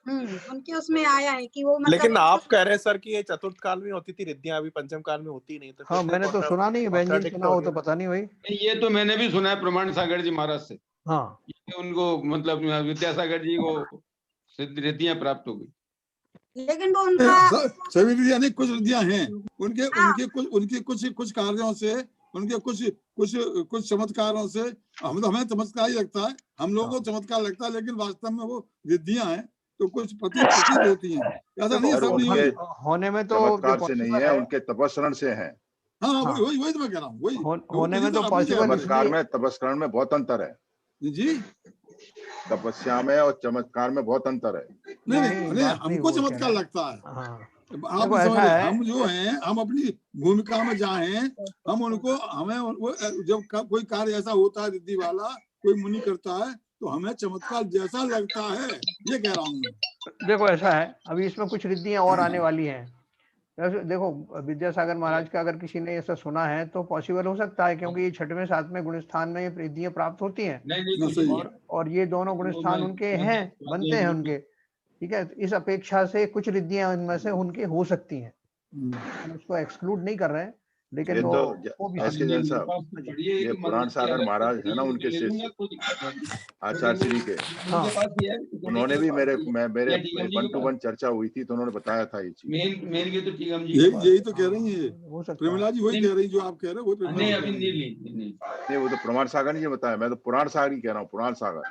उनके उसमें आया है कि वो मतलब, लेकिन आप कह रहे हैं सर कि ये चतुर्थ काल में होती थी रिद्धियां, अभी पंचम काल में होती नहीं, तो हाँ मैंने तो सुना नहीं, बहन जी सुना हो तो पता नहीं भाई। ये तो मैंने भी सुना है प्रमाण सागर जी महाराज से, हाँ उनको मतलब विद्यासागर जी को रिद्धियां प्राप्त हो गई, लेकिन वो उनका सभी रिद्धियां नहीं, कुछ रिद्धियां हैं उनके कुछ कार्यों से, उनके कुछ चमत्कारों से हमें चमत्कार ही लगता है, हम लोगों को चमत्कार लगता है, लेकिन वास्तव में वो रिद्धियां हैं तो कुछ प्रतीत होती हैं, ऐसा नहीं है सब नहीं होने में तो चमत्कार से नहीं है, उनके तपस्करण से है। हाँ वही तो मैं कह रहा हूँ, वही होने में तो पॉसिबल, चमत्कार में तपस्करण में बहुत अंतर है जी, तपस्या में और चमत्कार में बहुत अंतर है। नहीं हमको चमत्कार लगता है, आप हम जो हैं, हम अपनी भूमिका में जाए, हम उनको हमें जब कोई कार्य ऐसा होता है रिद्धि वाला कोई मुनि करता है तो हमें चमत्कार जैसा लगता है, ये कह रहा हूँ मैं। देखो ऐसा है, अभी इसमें कुछ रिद्धियां और आने वाली हैं। देखो विद्यासागर महाराज का अगर किसी ने ऐसा सुना है तो पॉसिबल हो सकता है, क्योंकि ये 6वें 7वें गुण स्थान में ये रिद्धियां प्राप्त होती हैं और ये दोनों गुण स्थान उनके हैं, बनते हैं उनके, ठीक है। इस अपेक्षा से कुछ रिद्धियां इनमें से उनके हो सकती हैं, हम उसको एक्सक्लूड नहीं कर रहे हैं, लेकिन ये वो तो एस के जैन साहब, ये पुराण सागर महाराज है ना, उनके शिष्य आचार्य श्री के, उन्होंने भी मेरे 1 to 1 चर्चा हुई थी तो उन्होंने बताया था ये चीज। यही तो कह रही है प्रेमिला जी, वही कह रही जो आप कह रहे हो, नहीं वो तो प्रमाण सागर नहीं बताया, मैं तो पुराण सागर ही कह रहा हूँ, पुराण सागर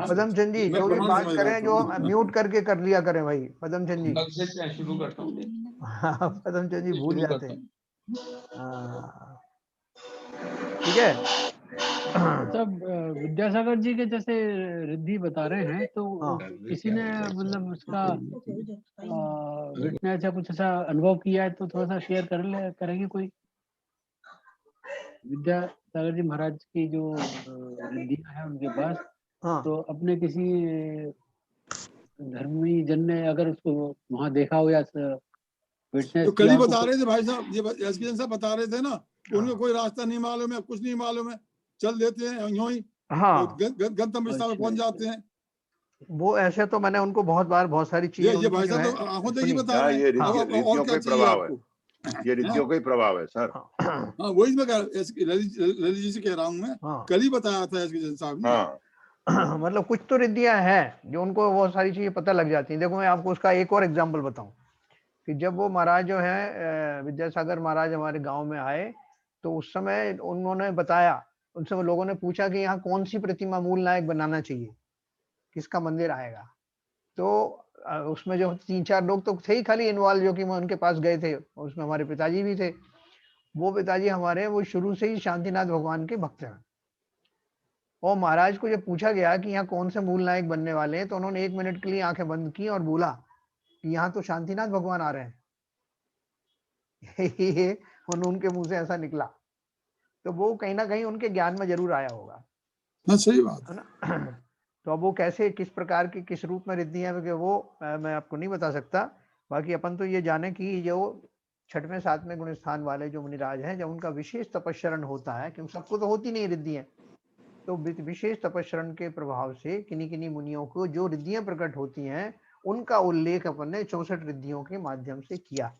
पदम चंद जी जो भी बात करें जो म्यूट करके कर लिया करें भाई, पदम चंद जी शुरू करता हूँ, पदम चंद जी भूल जाते हैं, ठीक है। तब विद्यासागर जी के जैसे रिद्धि बता रहे हैं तो किसी ने मतलब उसका विटनेस या कुछ ऐसा अनुभव किया है तो थोड़ा सा शेयर करेंगे कोई? विद्यासागर जी महाराज की जो रिद्धियां है उनके पास, तो अपने किसी धर्मी जन ने अगर उसको वहां देखा हो या विटनेस, तो कल ही बता रहे थे भाई साहब, ये एस के जैन साहब बता रहे थे ना, उनको कोई रास्ता नहीं मालूम है, कुछ नहीं मालूम है, चल देते हैं यूं ही, गंतव्य स्थान पे पहुंच जाते हैं। वो ऐसे तो मैंने उनको बहुत बार बहुत सारी चीजें, ये भाई साहब तो आंखों देखी बता रहे हैं, ये रिद्धियों का प्रभाव है, ये रिद्धियों का ही प्रभाव है सर। हाँ वही मैं ललित जी से कह रहा हूँ, मैं कल ही बताया था एस के जैन साहब ने। मतलब कुछ तो रिद्धियां हैं जो उनको बहुत सारी चीजें पता लग जाती हैं। देखो मैं आपको उसका एक और एग्जांपल बताऊं कि जब वो महाराज जो है विद्यासागर महाराज हमारे गांव में आए तो उस समय उन्होंने बताया, उनसे लोगों ने पूछा कि यहाँ कौन सी प्रतिमा मूल नायक बनाना चाहिए, किसका मंदिर आएगा, तो उसमें जो 3-4 लोग तो थे ही खाली इन्वॉल्व, जो कि उनके पास गए थे, उसमें हमारे पिताजी भी थे। वो पिताजी हमारे वो शुरू से ही शांतिनाथ भगवान के भक्त हैं, और महाराज को जब पूछा गया कि यहाँ कौन से मूल नायक बनने वाले हैं तो उन्होंने 1 मिनट के लिए आंखें बंद की और बोला कि यहाँ तो शांतिनाथ भगवान आ रहे हैं। उनके मुंह से ऐसा निकला, तो वो कहीं ना कहीं उनके ज्ञान में जरूर आया होगा। सही बात है ना। तो अब वो कैसे किस प्रकार की किस रूप में रिद्धियां वो मैं आपको नहीं बता सकता। बाकी अपन तो ये जाने कि जो 6वें 7वें गुण स्थान वाले जो मुनिराज हैं, जब उनका विशेष तपस्चरण होता है, क्योंकि सबको तो होती नहीं रिद्धियां, तो विशेष तपस्चरण के प्रभाव से किन्हीं मुनियों को जो रिद्धियां प्रकट होती हैं उनका उल्लेख अपन ने 64 रिद्धियों के माध्यम से किया।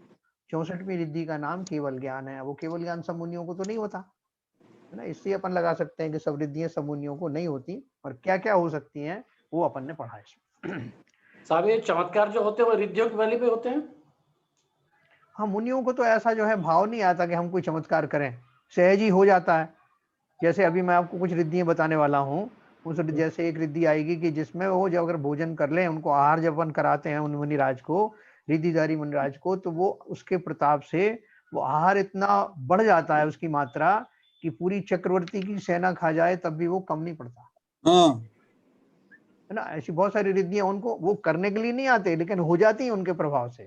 64वीं रिद्धि का नाम केवल ज्ञान है। वो केवल ज्ञान सब मुनियों को तो नहीं होता है ना, इससे अपन लगा सकते हैं कि सब रिद्धियां सब मुनियों को नहीं होती, और क्या क्या हो सकती हैं वो अपन ने पढ़ा है। साहब ये चमत्कार जो होते हैं वो रिद्धियों की वाली पे होते हैं? हाँ, मुनियों को तो ऐसा जो है भाव नहीं आता कि हम कोई चमत्कार करें, सहज ही हो जाता है। जैसे अभी मैं आपको कुछ रिद्धियां बताने वाला हूँ, उस जैसे एक रिद्धि आएगी कि जिसमें वो जब अगर भोजन कर लें, उनको आहार जब अपन कराते हैं उन मुनिराज को, रिद्धिधारी मुनिराज को, तो वो उसके प्रताप से वो आहार इतना बढ़ जाता है उसकी मात्रा कि पूरी चक्रवर्ती की सेना खा जाए तब भी वो कम नहीं पड़ता। हाँ है ना, ऐसी बहुत सारी रिद्धियां उनको वो करने के लिए नहीं आते, लेकिन हो जाती हैं उनके प्रभाव से।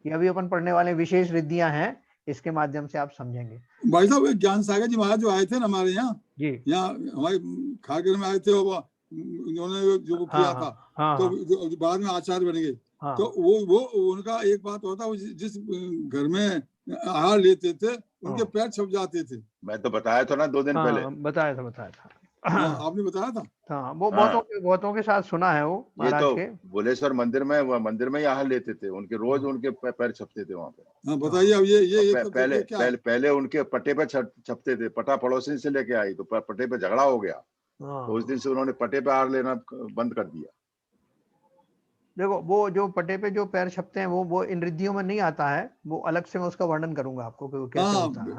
ये अभी अपन पढ़ने वाले विशेष रिद्धियां हैं, इसके माध्यम से आप समझेंगे। भाई साहब, ज्ञान सागर जी महाराज जो आए थे ना हमारे यहाँ, जी, यहाँ हमारे खाकर में आए थे, उन्होंने जो किया था, तो जो बाद में आचार्य बन गए, तो वो उनका एक बात होता है, जिस घर में आहार लेते थे उनके पैर छप जाते थे। मैं तो बताया था ना 2 दिन पहले। बताया था। आपने बताया था। हाँ, वो बहुतों के साथ सुना है वो महाराज ये तो के। भुलेश्वर मंदिर में ही आहार लेते थे, उनके रोज उनके पैर छपते थे वहाँ पे। हाँ, बताइए अब ये पहले उनके पट्टे पे छपते थे, पटा पड़ोसी से लेके आई तो पट्टे पे झगड़ा हो गया, तो उस दिन से उन्होंने पट्टे पे आहार लेना बंद कर दिया। देखो, वो जो पट्टे पे जो पैर छपते हैं वो इन रिद्धियों में नहीं आता है, वो अलग से मैं उसका वर्णन करूंगा आपको कि वो कैसे होता है।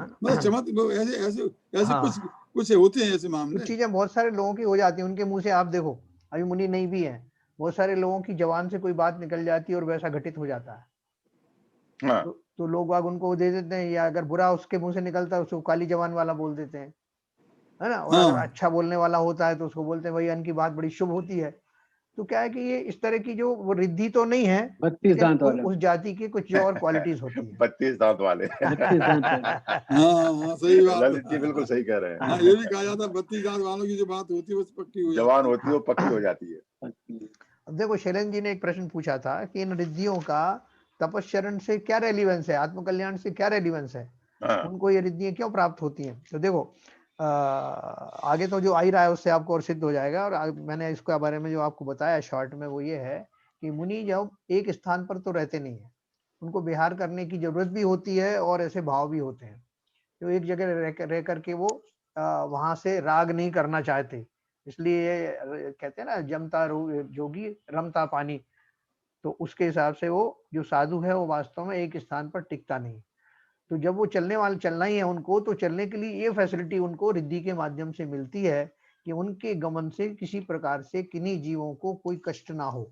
ऐसे कुछ होते हैं ऐसे मामले। कुछ चीजें बहुत सारे लोगों की हो जाती है उनके मुंह से। आप देखो, अभी मुनि नहीं भी है, बहुत सारे लोगों की जबान से कोई बात निकल जाती है और वैसा घटित हो जाता है। हाँ। तो लोग बाग उनको दे देते हैं, या अगर बुरा उसके मुंह से निकलता है उसको काली जबान वाला बोल देते हैं, है ना। और अगर अच्छा बोलने वाला होता है तो उसको बोलते हैं भाई इनकी बात बड़ी शुभ होती है। तो क्या है कि ये इस तरह की जो वो रिद्धि तो नहीं है, 32 दांत वाले, उस जाति की कुछ और क्वालिटीज होती है। 32 दांत वाले। 32 दांत वाले। हाँ, सही बात। ललित जी बिल्कुल सही कह रहे हैं। हाँ, ये भी कहा जाता है 32 दांत वालों की जो बात होती है वो पक्की हो जवान होती है, वो पक्की हो जाती है। अब देखो, शैलेंद्र जी ने एक प्रश्न पूछा था कि इन रिद्धियों का तपस्चरण से क्या रेलिवेंस है, आत्मकल्याण से क्या रेलिवेंस है, उनको ये रिद्धियां क्यों प्राप्त होती हैं। तो देखो, आगे तो जो आ ही रहा है उससे आपको और सिद्ध हो जाएगा। और मैंने इसके बारे में जो आपको बताया शॉर्ट में, वो ये है कि मुनि जब एक स्थान पर तो रहते नहीं है, उनको विहार करने की जरूरत भी होती है और ऐसे भाव भी होते हैं। तो एक जगह रह करके वो वहां से राग नहीं करना चाहते, इसलिए कहते हैं ना, जमता जोगी रमता पानी। तो उसके हिसाब से वो जो साधु है वो वास्तव में एक स्थान पर टिकता नहीं। तो जब वो चलना ही है उनको, तो चलने के लिए ये फैसिलिटी उनको रिद्धि के माध्यम से मिलती है कि उनके गमन से किसी प्रकार से किन्हीं जीवों को कोई कष्ट ना हो।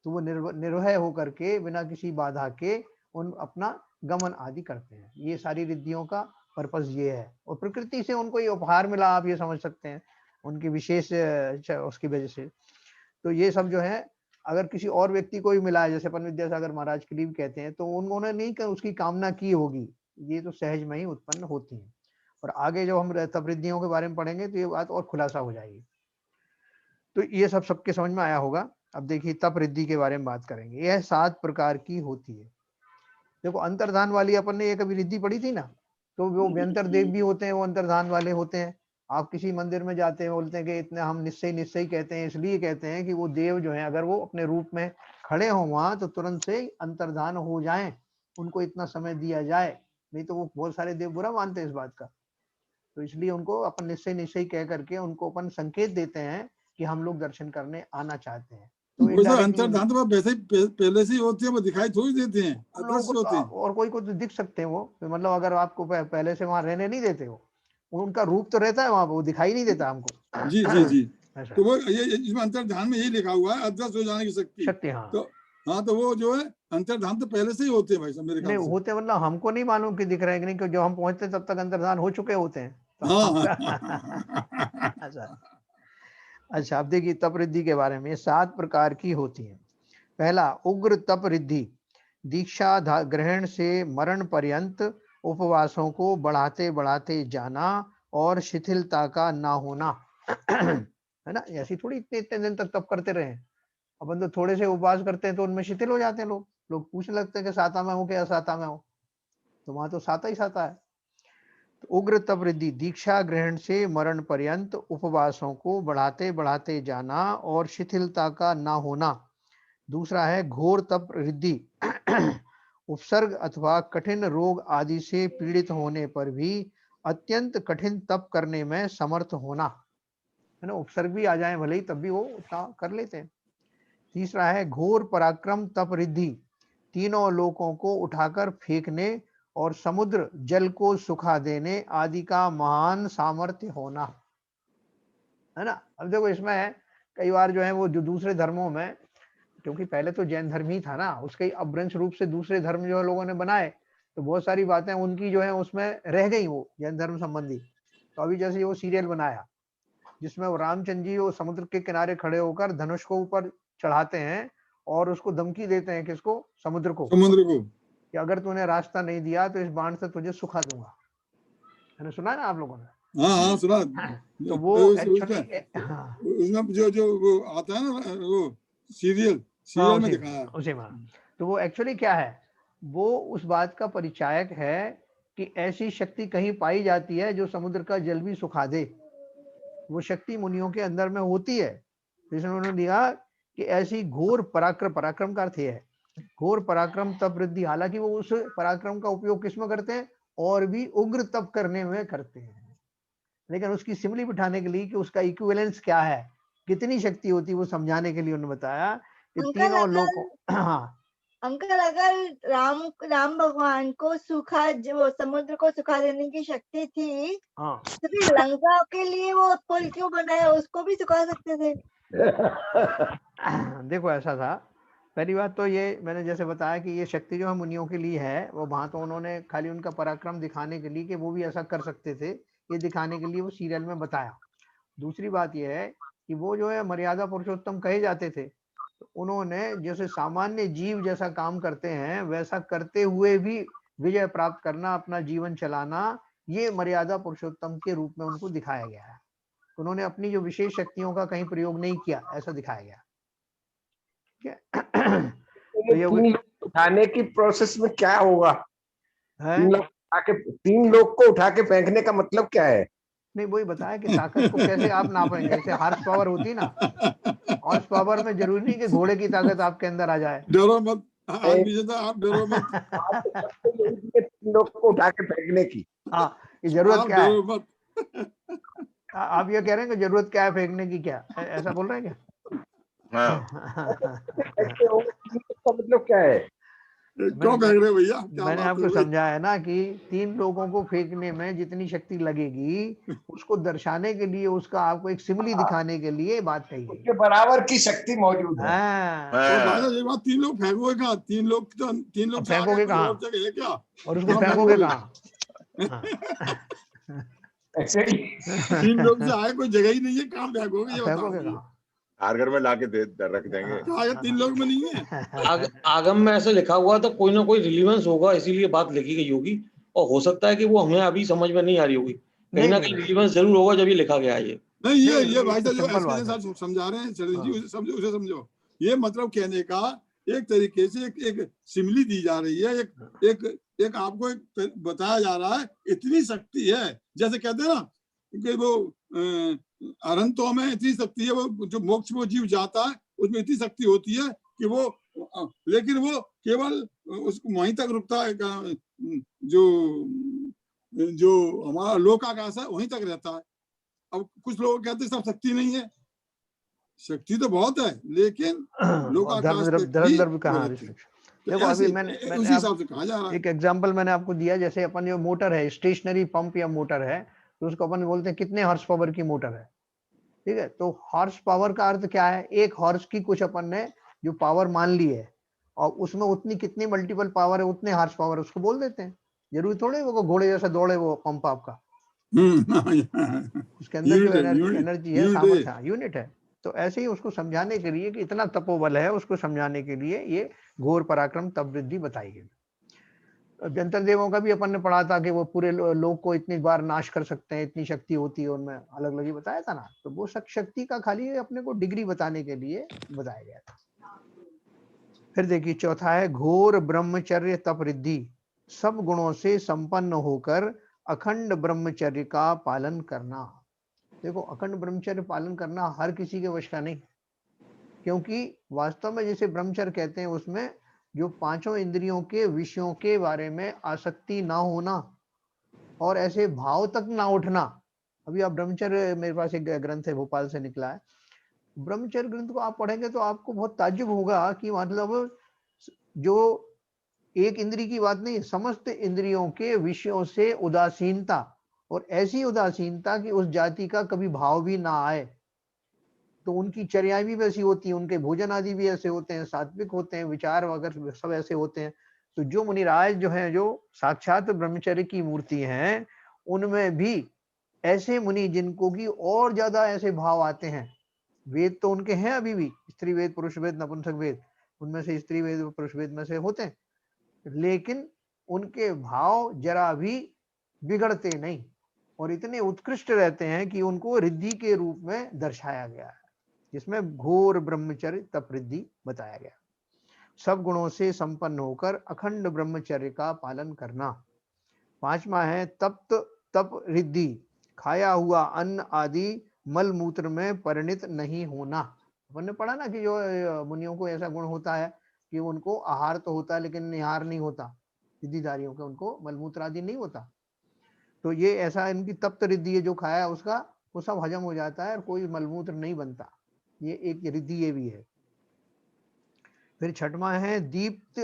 तो वो निर्भय होकर के बिना किसी बाधा के उन अपना गमन आदि करते हैं। ये सारी रिद्धियों का पर्पस ये है, और प्रकृति से उनको ये उपहार मिला, आप ये समझ सकते हैं, उनकी विशेष उसकी वजह से। तो ये सब जो है, अगर किसी और व्यक्ति को भी मिला है, जैसे अपन विद्यासागर महाराज के लिए भी कहते हैं, तो उन्होंने नहीं उसकी कामना की होगी, ये तो सहज में ही उत्पन्न होती है। और आगे जो हम तप रिद्धियों के बारे में पढ़ेंगे तो ये बात और खुलासा हो जाएगी। तो ये सब सबके समझ में आया होगा। अब देखिए, तप रिद्धि के बारे में बात करेंगे। यह 7 प्रकार की होती है। देखो, अंतर्धान वाली अपन ने ये कभी रिद्धि पढ़ी थी ना, तो वो व्यंतर देव भी होते हैं, वो अंतर्धान वाले होते हैं। आप किसी मंदिर में जाते हैं, बोलते हैं कि इतने हम निश्चय कहते हैं, इसलिए कहते हैं कि वो देव जो है अगर वो अपने रूप में खड़े हो वहां, तो तुरंत से अंतर्धान हो जाएं, उनको इतना समय दिया जाए, नहीं तो वो बहुत सारे देव बुरा मानते हैं इस बात का। तो इसलिए उनको अपन निश्चय कह करके उनको अपन संकेत देते हैं कि हम लोग दर्शन करने आना चाहते हैं। तो अंतर्धान तो वैसे पहले से ही होती है, वो दिखाई थोड़ी देते हैं, अदृश्य होते हैं। और कोई को तो दिख सकते हैं वो, मतलब अगर आपको पहले से वहां रहने नहीं देते हो, उनका रूप तो रहता है वहां, वो दिखाई नहीं देता हमको। जी जी जी। तो वो ये इसमें अंतर्धान में यही लिखा हुआ है, अदृश्य हो जाने की शक्ति। हाँ, तो वो जो है अंतर्धान तो पहले से ही होते हैं भाई साहब, मेरे ख्याल से। होते, मतलब हमको नहीं मालूम कि दिख रहे हैं कि नहीं, जब हम पहुंचते तब तक अंतर्धान हो चुके होते हैं। अच्छा, अब देखिए तप रिद्धि के बारे में। 7 प्रकार की होती है। पहला, उग्र तप रिद्धि। दीक्षा ग्रहण से मरण पर्यंत उपवासों को बढ़ाते बढ़ाते जाना और शिथिलता का ना होना। है ना, ऐसी थोड़ी इतने दिन तक तप करते रहे। अपन तो थोड़े से उपवास करते हैं तो उनमें शिथिल हो जाते हैं लोग पूछने लगते हैं कि साता में हो क्या साता में हो, तो वहां तो साता ही साता है। तो उग्र तप रिद्धि, दीक्षा ग्रहण से मरण पर्यंत उपवासों को बढ़ाते बढ़ाते जाना और शिथिलता का ना होना। दूसरा है घोर तप रिद्धि। उपसर्ग अथवा कठिन रोग आदि से पीड़ित होने पर भी अत्यंत कठिन तप करने में समर्थ होना। है ना, उपसर्ग भी आ जाए भले ही, तब भी वो उतना कर लेते हैं। तीसरा है घोर पराक्रम तप रिद्धि, तीनों लोकों को उठाकर फेंकने और समुद्र जल को सुखा देने आदि का महान सामर्थ्य होना, है ना। अब देखो इसमें कई बार जो है वो जो दूसरे धर्मों में, क्योंकि पहले तो जैन धर्म ही था ना, उसके अपभ्रंश रूप से दूसरे धर्म जो है लोगों ने बनाए, तो बहुत सारी बातें उनकी जो है उसमें रह गई वो जैन धर्म संबंधी। तो अभी जैसे वो सीरियल बनाया जिसमें वो रामचंद्र जी वो समुद्र के किनारे खड़े होकर धनुष को ऊपर चढ़ाते हैं और उसको धमकी देते हैं, किसको, समुद्र को, कि अगर तूने रास्ता नहीं दिया तो इस बाण से तुझे सुखा दूंगा। मैंने सुना है ना आप लोगों ने? हाँ सुना। तो वो एक्चुअली उसमें जो वो आता है ना वो सीरियल में दिखाया उसी में। तो वो एक्चुअली क्या है, वो उस बात का परिचायक है कि ऐसी शक्ति कहीं पाई जाती है जो समुद्र का जल भी सुखा दे। वो शक्ति मुनियों के अंदर में होती है। जिसने उन्होंने दिया कि ऐसी घोर पराक्रम, पराक्रम का अर्थ है घोर पराक्रम तप वृद्धि, हालांकि वो उस पराक्रम का उपयोग किसमें करते हैं, और भी उग्र तप करने में करते हैं, लेकिन उसकी सिमली बिठाने के लिए कि उसका इक्विवेलेंस क्या है, कितनी शक्ति होती है, वो समझाने के लिए उन्होंने बताया कि तीनों लोगों। हाँ अंकल, अगर राम भगवान को वो समुद्र को सुखा देने की शक्ति थी, तो फिर लंका के लिए वो पुल क्यों बनाया, उसको भी सुखा सकते थे। देखो ऐसा था, पहली बात तो ये मैंने जैसे बताया कि ये शक्ति जो है मुनियों के लिए है, वो वहां तो उन्होंने खाली उनका पराक्रम दिखाने के लिए कि वो भी ऐसा कर सकते थे, ये दिखाने के लिए वो सीरियल में बताया। दूसरी बात ये है कि वो जो है मर्यादा पुरुषोत्तम कहे जाते थे, तो उन्होंने जैसे सामान्य जीव जैसा काम करते हैं वैसा करते हुए भी विजय प्राप्त करना, अपना जीवन चलाना, ये मर्यादा पुरुषोत्तम के रूप में उनको दिखाया गया है। उन्होंने अपनी जो विशेष शक्तियों का कहीं प्रयोग नहीं किया, ऐसा दिखाया गया। तो ये उठाने की प्रोसेस में क्या होगा, तीन लोग को उठा के फेंकने का मतलब क्या है? नहीं, वही बताया कि ताकत को कैसे आप नापेंगे। जैसे हॉर्स पावर होती ना, हॉर्स पावर में जरूरी नहीं कि घोड़े की ताकत आपके अंदर आ जाए। डरो मत, आप डरो मत। तीन लोग को उठा के फेंकने की ये जरूरत क्या है? आप ये कह रहे हैं कि जरूरत क्या है फेंकने की, क्या ऐसा बोल रहे हैं क्या? मतलब क्या है? क्यों फेंक रहे भैया? मैंने आपको समझाया ना कि तीन लोगों को फेंकने में जितनी शक्ति लगेगी उसको दर्शाने के लिए, उसका आपको एक सिमली दिखाने के लिए बात कही उसके बराबर की शक्ति मौजूद है। ये बात तीन लोग फेंकोगे कहाँ? तीन लोग फेंकोगे कहाँ? क्या? और उसको फेंकोगे कहाँ? तीन लोग से आए, कोई जगह ही नहीं है, कहाँ फेंकोगे? ये फेंकोगे कहाँ? कारगर में लाके रख देंगे। तीन लोग में नहीं है। आगम में ऐसे लिखा हुआ तो कोई ना कोई रिलीवेंस होगा, इसीलिए बात लिखी गई होगी, और हो सकता है कि वो हमें अभी समझ में नहीं आ रही होगी, कहीं ना कहीं रिलीवेंस जरूर होगा जब ये लिखा गया है। ये नहीं, ये भाई साहब समझा रहे हैं, जी समझो, उसे समझो। ये मतलब कहने का एक तरीके से एक सिमली दी जा रही है, एक आपको एक बताया जा रहा है, इतनी शक्ति है। जैसे कहते हैं ना कि वो अरंतों में इतनी शक्ति है, वो जो मोक्ष में जीव जाता है उसमें इतनी शक्ति होती है कि वो, लेकिन वो केवल उसको वहीं तक रुकता है, जो हमारा लोकाकाश है वहीं तक रहता है। अब कुछ लोग कहते हैं सब शक्ति नहीं है, शक्ति तो बहुत है, लेकिन लोकाकाश देखो अभी मैंने उसी हिसाब से कहा जा रहा है। एक एग्जांपल मैंने आपको दिया, जैसे अपन जो मोटर है, स्टेशनरी पंप या मोटर है, तो उसको अपन बोलते हैं कितने हॉर्स पावर की मोटर है, ठीक है। तो हॉर्स पावर का अर्थ क्या है? एक हॉर्स की कुछ अपन ने जो पावर मान ली है और उसमें उतनी कितनी मल्टीपल पावर है, उतने हॉर्स पावर उसको बोल देते हैं। जरूरी थोड़ी वो घोड़े जैसा दौड़े वो पंप आपका, उसके अंदर जो एनर्जी है, सामर्थ्य, यूनिट है। तो ऐसे ही उसको समझाने के लिए कि इतना तपोबल है, उसको समझाने के लिए ये घोर पराक्रम तप वृद्धि बताई गई। जंतर देवों का भी अपन ने पढ़ा था कि वो पूरे लोग को इतनी बार नाश कर सकते हैं, इतनी शक्ति होती है उनमें, अलग अलग ही बताया था ना। तो वो शक्ति का खाली अपने को डिग्री बताने के लिए बताया गया था। फिर देखिए चौथा है घोर ब्रह्मचर्य तप रिद्धि, सब गुणों से संपन्न होकर अखंड ब्रह्मचर्य का पालन करना। देखो अखंड ब्रह्मचर्य पालन करना हर किसी के वश का नहीं, क्योंकि वास्तव में जैसे ब्रह्मचर्य कहते हैं उसमें जो पांचों इंद्रियों के विषयों के बारे में आसक्ति ना होना और ऐसे भाव तक ना उठना। अभी आप ब्रह्मचर्य, मेरे पास एक ग्रंथ है भोपाल से निकला है, ब्रह्मचर्य ग्रंथ को आप पढ़ेंगे तो आपको बहुत ताज्जुब होगा कि मतलब जो एक इंद्रिय की बात नहीं, समस्त इंद्रियों के विषयों से उदासीनता, और ऐसी उदासीनता कि उस जाति का कभी भाव भी ना आए। तो उनकी चर्याएं भी वैसी होती हैं, उनके भोजन आदि भी ऐसे होते हैं, सात्विक होते हैं, विचार वगैरह सब ऐसे होते हैं। तो जो मुनिराज जो हैं, जो साक्षात ब्रह्मचर्य की मूर्ति हैं, उनमें भी ऐसे मुनि जिनको की और ज्यादा ऐसे भाव आते हैं। वेद तो उनके हैं अभी भी, स्त्री वेद, पुरुष वेद, नपुंसक वेद, उनमें से स्त्री वेद पुरुष वेद में से होते हैं, लेकिन उनके भाव जरा भी बिगड़ते नहीं और इतने उत्कृष्ट रहते हैं कि उनको रिद्धि के रूप में दर्शाया गया है, जिसमें घोर ब्रह्मचर्य तप रिद्धि बताया गया। सब गुणों से संपन्न होकर अखंड ब्रह्मचर्य का पालन करना। 5वां है तप रिद्धि, खाया हुआ अन्न आदि मल मूत्र में परिणित नहीं होना। अपन ने पढ़ा ना कि जो मुनियों को ऐसा गुण होता है कि उनको आहार तो होता है लेकिन निहार नहीं होता, रिद्धिधारियों का उनको मलमूत्र आदि नहीं होता। तो ये ऐसा इनकी तप्त रिद्धि है, जो खाया है उसका वो सब हजम हो जाता है और कोई मलमूत्र नहीं बनता। ये एक रिद्धि ये भी है। फिर 6वां है दीप्त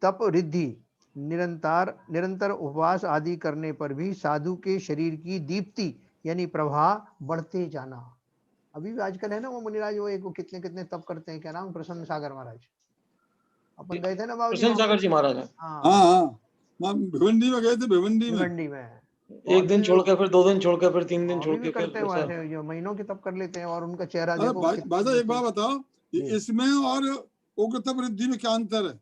तप रिद्धि, निरंतर उपवास आदि करने पर भी साधु के शरीर की दीप्ति यानी प्रभाव बढ़ते जाना। अभी भी आजकल है ना वो मुनिराज, वो कितने कितने तप करते हैं, क्या नाम, प्रसन्न सागर महाराज, अपन गए थे ना बाबू प्रसन्न सागर जी महाराज। हाँ, भिवंडी में गए थे, भिवंडी में एक दिन छोड़ के फिर 2 दिन छोड़ के फिर 3 दिन छोड़ के करते हैं वैसे, जो महीनों के तप कर लेते हैं और उनका चेहरा देखो। बादशाह एक बात बताओ, इसमें और उग्र तप रिद्धि में क्या अंतर है?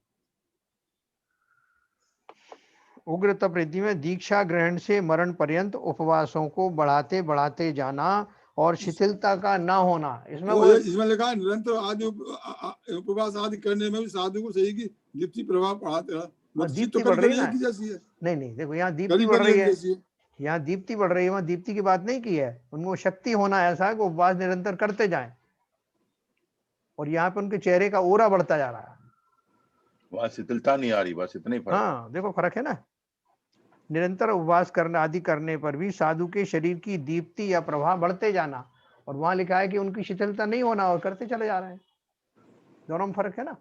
उग्र तप रिद्धि में दीक्षा ग्रहण से मरण पर्यंत उपवासों को बढ़ाते बढ़ाते जाना और शिथिलता का ना होना। इसमें लिखा है निरंतर आदि उपवास आदि करने में भी साधु को सही की दीप्ति प्रभाव बढ़ाते। दीप्ति बढ़ रही है नहीं, देखो यहाँ दीप्ति बढ़ रही है, यहाँ दीप्ति बढ़ रही है, वहाँ दीप्ति की बात नहीं की है। उनको शक्ति होना ऐसा है कि उपवास निरंतर करते जाएं और यहाँ पे उनके चेहरे का ओरा बढ़ता जा रहा है, वहाँ शिथिलता नहीं आ रही, बस इतना ही फर्क। हाँ देखो फर्क है ना। निरंतर उपवास करने आदि करने पर भी साधु के शरीर की दीप्ति या प्रभाव बढ़ते जाना, और वहां लिखा है कि उनकी शिथिलता नहीं होना और करते चले जा रहे हैं। दोनों में फर्क है ना।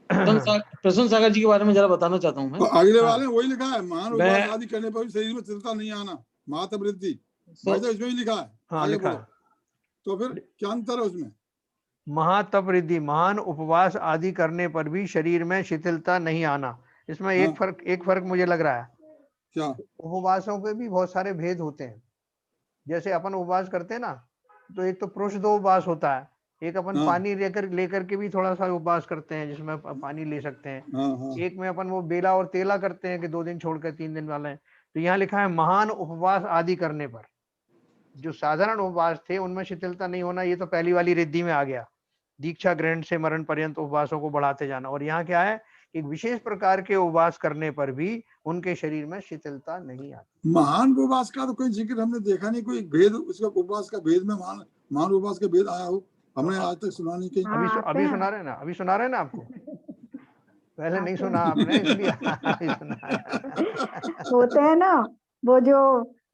प्रसन्न सागर जी के बारे में जरा बताना चाहता हूँ मैं। अगले वाले वही लिखा है, महान उपवास आदि करने पर भी शरीर में शिथिलता नहीं आना, महातप रिद्धि, इसमें भी लिखा है। हाँ लिखा है। तो फिर क्या अंतर है उसमें? महातप रिद्धि, महान उपवास आदि करने पर भी शरीर में शिथिलता नहीं आना। इसमें एक फर्क मुझे लग रहा है। क्या? उपवासों के भी बहुत सारे भेद होते हैं। जैसे अपन उपवास करते हैं ना, तो एक तो प्रोषदो उपवास होता है, एक अपन पानी लेकर के भी थोड़ा सा उपवास करते हैं जिसमें पानी ले सकते हैं। एक में अपन वो बेला और तेला करते हैं कि 2 दिन छोड़कर 3 दिन वाले। तो यहाँ लिखा है महान उपवास आदि करने पर। जो साधारण उपवास थे उनमें शिथिलता नहीं होना, ये तो पहली वाली रिद्धि में आ गया, दीक्षा ग्रहण से मरण पर्यंत उपवासों को बढ़ाते जाना। और यहाँ क्या है, एक विशेष प्रकार के उपवास करने पर भी उनके शरीर में शिथिलता नहीं आती। महान उपवास का तो कोई जिक्र हमने देखा नहीं, कोई भेद उसका उपवास का भेद में महान उपवास का भेद आया हो, हमने आज तक सुना नहीं कहीं। अभी सुना रहे ना आपको। पहले नहीं सुना आपने, इसलिए होते हैं ना वो जो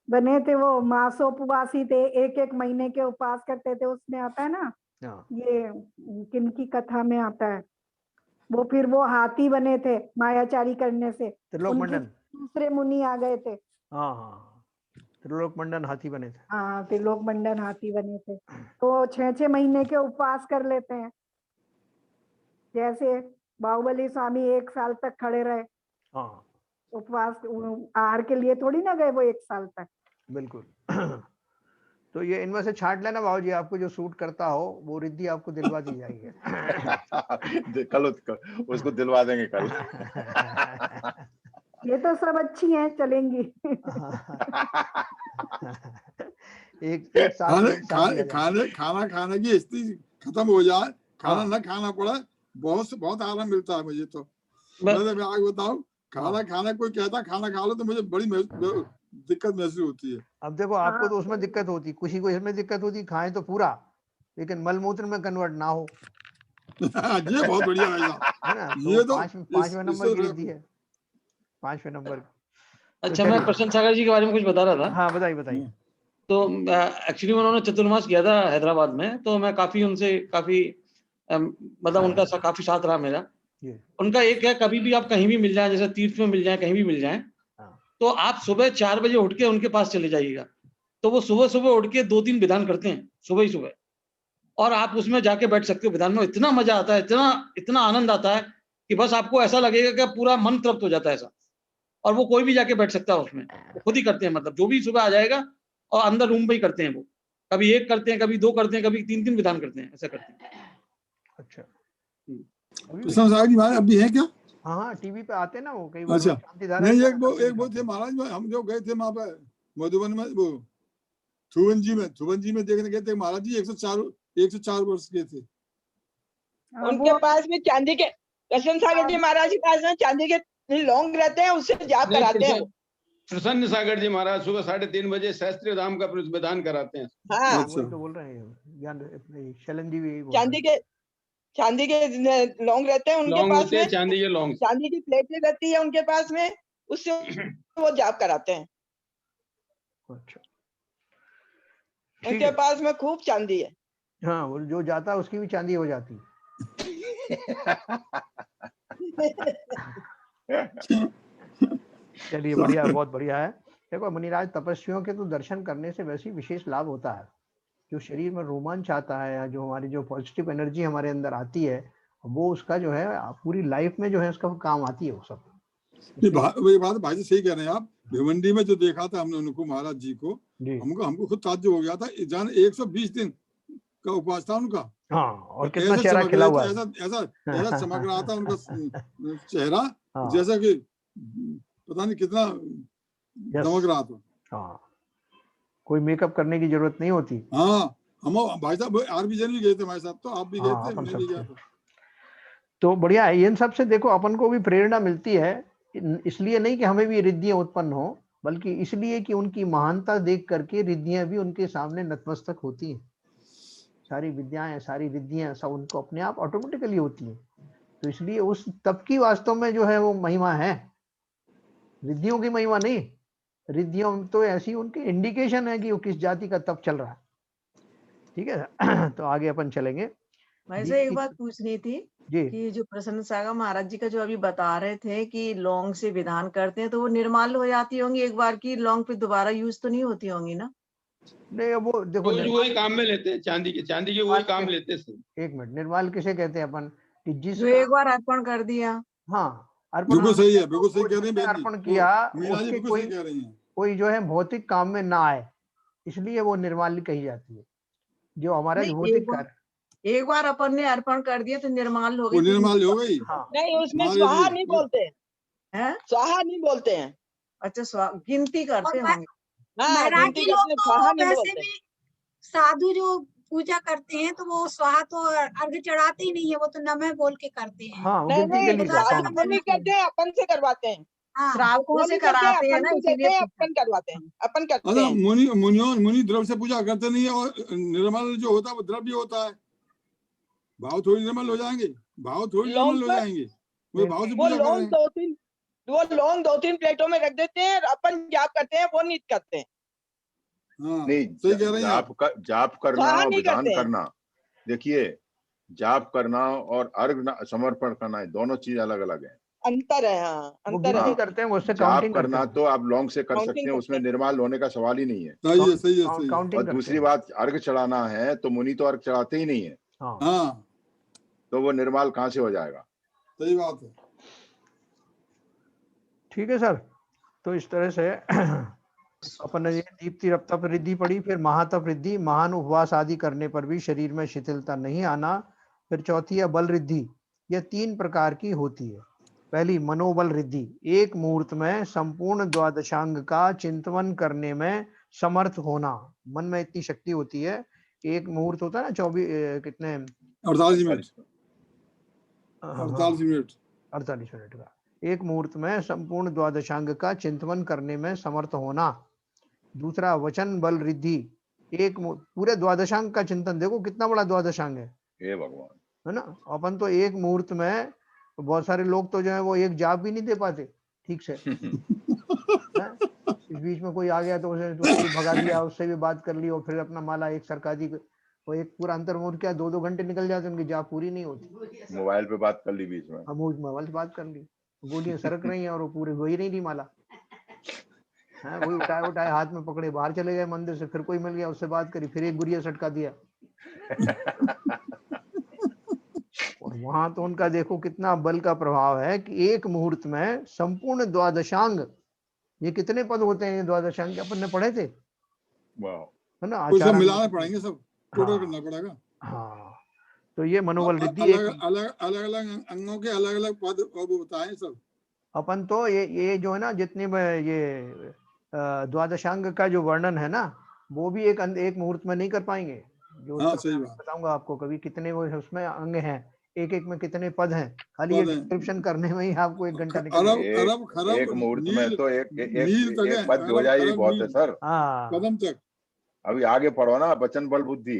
बने थे, वो मासोपवासी थे, 1-1 महीने के उपवास करते थे। उसमें आता है ना, ये किनकी कथा में आता है, वो फिर वो हाथी बने थे मायाचारी करने से, दूसरे मुनि आ गए थे। त्रिलोक मंडन हाथी बने थे। हाँ, त्रिलोक मंडन हाथी बने थे। तो 6-6 महीने के उपवास कर लेते हैं। जैसे बाहुबली स्वामी 1 साल तक खड़े रहे उपवास, आहार के लिए थोड़ी ना गए वो 1 साल तक। बिल्कुल। तो ये इनमें से छांट लेना बाबू जी, आपको जो सूट करता हो वो रिद्धि आपको दिलवा दी जाएगी। कल उसको दिलवा देंगे कल। ये तो सब अच्छी हैं, चलेंगी। खाना खाने की स्थिति खत्म हो जाए, खाना न खाना पड़े, बहुत आराम मिलता है मुझे। तो मैं आगे बताऊं, खाना कोई कहता खाना खा लो तो मुझे बड़ी दिक्कत महसूस होती है। अब देखो आपको तो उसमें दिक्कत होती, किसी को इसमें दिक्कत होती, खाएं तो पूरा, लेकिन मलमूत्र में कन्वर्ट ना हो। ये बहुत बढ़िया है ना। ये तो 5वें नंबर की रिद्धि है, 5वें नंबर। अच्छा, मैं प्रसन्न सागर जी के बारे में कुछ बता रहा था। हाँ बताइए। तो एक्चुअली उन्होंने चतुर्मास किया था हैदराबाद में, तो मैं काफी उनसे काफी मतलब उनका काफी साथ रहा मेरा। उनका एक है, कभी भी आप कहीं भी मिल जाए, जैसे तीर्थ में मिल जाए, कहीं भी मिल जाए, तो आप सुबह 4 बजे उठ के उनके पास चले जाइएगा। तो वो सुबह सुबह उठ के 2-3 विधान करते हैं सुबह ही सुबह, और आप उसमें जाके बैठ सकते हो। विधान में इतना मजा आता है, इतना आनंद आता है कि बस आपको ऐसा लगेगा कि पूरा मन तृप्त हो जाता है ऐसा। और वो कोई भी जाके बैठ सकता है उसमें, खुद ही करते हैं, मतलब जो भी सुबह आ जाएगा और अंदर रूम पे ही करते हैं। वो कभी 1 करते हैं, कभी 2 करते हैं, कभी 3-3 विधान करते हैं, ऐसा करते हैं। अच्छा, कृष्ण सागर जी महाराज अभी है क्या? हाँ, टीवी पे आते हैं ना वो कई बार। अच्छा, शांतिधारा नहीं एक वो थे महाराज, हम जो गए थे वहां पे मधुबन में, वो थुवन जी में देखने गए थे महाराज जी। 104 वर्ष के थे। उनके पास में चांदी के, कृष्ण सागर जी महाराज के पास में चांदी के लौंग रहते हैं, उससे जाप कराते हैं। प्रसन्न सागर जी महाराज सुबह 3:30 बजे शास्त्रीय धाम का विधान कराते हैं। हाँ, वही तो बोल रहे हैं ज्ञान शैलन जी भी चांदी के लौंग रहते हैं उनके पास में, चांदी के लौंग, चांदी की प्लेटें रहती है उनके पास में, उससे वो जाप कराते हैं। अच्छा, उनके पास में खूब चांदी है। हाँ, वो जो जाता है उसकी भी चांदी हो जाती। चलिए बढ़िया, बहुत बढ़िया है। देखो मुनिराज, तपस्वियों के तो दर्शन करने से वैसे ही विशेष लाभ होता है। जो शरीर में रोमांच आता है, या जो हमारी जो पॉजिटिव एनर्जी हमारे अंदर आती है, वो उसका जो है पूरी लाइफ में जो है उसका काम आती है वो सब। ये बात भाई जी सही कह रहे हैं आप। भिवंडी में जो देखा था हमने उनको, महाराज जी को, हमको खुद ताज्जुब हो गया था। जान 120 दिन का उपवास था उनका। हाँ, और कितना चेहरा खिला हुआ है। ऐसा चमक रहा था उनका चेहरा, जैसा कि पता नहीं कितना चमक रहा था। हाँ, कोई मेकअप करने की जरूरत नहीं होती। हाँ, हम भाई साहब आरबी जैन भी गए थे भाई साहब, तो आप भी गए थे, मैं भी गया था। तो बढ़िया है। इन सब से देखो अपन को भी प्रेरणा मिलती है, इसलिए नहीं कि हमें भी रिद्धियां उत्पन्न हो, बल्कि इसलिए कि उनकी महानता देख करके रिद्धियां भी उनके सामने नतमस्तक होती हैं। सारी विद्याएं, सारी रिद्धियां सब उनको अपने आप ऑटोमेटिकली होती हैं। तो इसलिए उस तप की वास्तव में जो है वो महिमा है, रिद्धियों की महिमा नहीं। रिद्धियों तो ऐसी उनकी इंडिकेशन है कि वो किस जाति का तप चल रहा है। ठीक है, तो आगे अपन चलेंगे। मैं से एक बात पूछनी थी कि जो प्रसन्न सागर महाराज जी का जो अभी बता रहे थे कि लौंग से विधान करते हैं, तो वो निर्माल हो जाती होंगी एक बार की, लौंग पे दोबारा यूज तो नहीं होती होंगी ना? नहीं, वो देखो वही काम में लेते हैं, चांदी के वही काम लेते हैं। एक मिनट, निर्माल किसे कहते हैं अपन? कि जिस एक बार अर्पण कर दिया। हाँ, बिल्कुल सही है, बिल्कुल सही कह रही हैं। अर्पण किया, उसके कोई जो है भौतिक काम में ना आए, इसलिए वो निर्माल्य कही जाती है। जो हमारा भौतिक कार्य, एक बार अपन ने अर्पण कर दिया तो निर्माल हो गई। निर्माल हो गई। हाँ। नहीं, उसमें स्वाहा नहीं बोलते हैं, स्वाहा नहीं बोलते हैं। अच्छा, गिनती करते होंगे। मराठी लोग तो वैसे भी साधु जो पूजा करते हैं तो वो स्वाहा तो अर्घ चढ़ाते ही नहीं है, वो तो नमः बोल के करते हैं। हाँ, नहीं, नहीं करते हैं, अपन से करवाते हैं। श्रावकों से कराते हैं ना, इसीलिए अपन करवाते हैं, अपन करते हैं। मुनि द्रव्य से पूजा करते नहीं है, और निर्मल जो होता है वो द्रव्य होता है। भाव थोड़ी निर्मल हो जाएंगे, भाव थोड़ी निर्मल हो जाएंगे, वो भाव से पूजा कर रहे हैं। वो लौंग 2-3 प्लेटों में रख देते हैं, अपन जाप करते हैं, वो नहीं करते हैं। नहीं, जाप करना और विधान करना, देखिए जाप करना और अर्घ समर्पण करना, दोनों चीज अलग अलग है, अंतर है। हाँ, अंतर है। करते हैं, उससे जाप करना तो आप लौंग से कर सकते हैं, उसमें निर्माल होने का सवाल ही नहीं है। सही है। और दूसरी बात, अर्घ चढ़ाना है तो मुनि तो अर्घ चढ़ाते ही नहीं है। हाँ, तो वो निर्माल कहाँ से हो जाएगा? सही बात है। ठीक है सर, तो इस तरह से अपन ने दीप्ति तप रिद्धि पढ़ी, फिर महातप रिद्धि, महान उपवास आदि करने पर भी शरीर में शिथिलता नहीं आना। फिर चौथी है बल रिद्धि, यह 3 प्रकार की होती है। पहली मनोबल रिद्धि, एक मुहूर्त में संपूर्ण द्वादशांग का चिंतन करने में समर्थ होना। मन में इतनी शक्ति होती है, एक मुहूर्त होता है ना 48 मिनट का, एक मुहूर्त में संपूर्ण द्वादशांग का चिंतन करने में समर्थ होना। दूसरा वचन बल रिद्धि, एक पूरे द्वादशांग का चिंतन, देखो कितना बड़ा द्वादशांग है, हे भगवान, है ना। अपन तो एक मुहूर्त में, बहुत सारे लोग तो जो है वो एक जाप भी नहीं दे पाते ठीक से। बीच में कोई आ गया तो उसे भी भगा दिया, उससे भी बात कर ली और फिर अपना माला एक सरका दी, वो एक पूरा अंतर्मुख क्या 2-2 घंटे निकल जाते, उनकी जाप पूरी नहीं होती। मोबाइल पे बात कर ली बीच में, हम मोबाइल से बात कर ली, गोलियां सरक रही हैं और वो पूरी हो ही नहीं रही माला। हाँ, वही उठाए हाथ में पकड़े बाहर चले गए मंदिर से, फिर कोई मिल गया उससे बात करी, फिर एक गुड़िया सटका दिया। और वहां तो उनका देखो कितना बल का प्रभाव है कि एक मुहूर्त में संपूर्ण द्वादशांग, ये कितने पद होते हैं द्वादशांग, अपन ने पढ़े थे है ना, आचार्य मिलाना पड़ेंगे, सब टोटल करना पड़ेगा। हाँ, तो ये मनोबल रिद्धि अलग अंगों के अलग अलग पद बताए सब। अपन तो ये जो है ना, जितने ये द्वादशांग का जो वर्णन है ना, वो भी एक मुहूर्त में नहीं कर पाएंगे। जो बताऊंगा आपको कभी, कितने वो उसमें अंग हैं, एक एक में कितने पद हैं, खाली ये डिस्क्रिप्शन करने में ही आपको 1 घंटा निकल जाएगा। एक मुहूर्त में तो एक पद हो जाए बहुत है सर। कदम तक अभी आगे पढ़ो ना, वचन बल बुद्धि,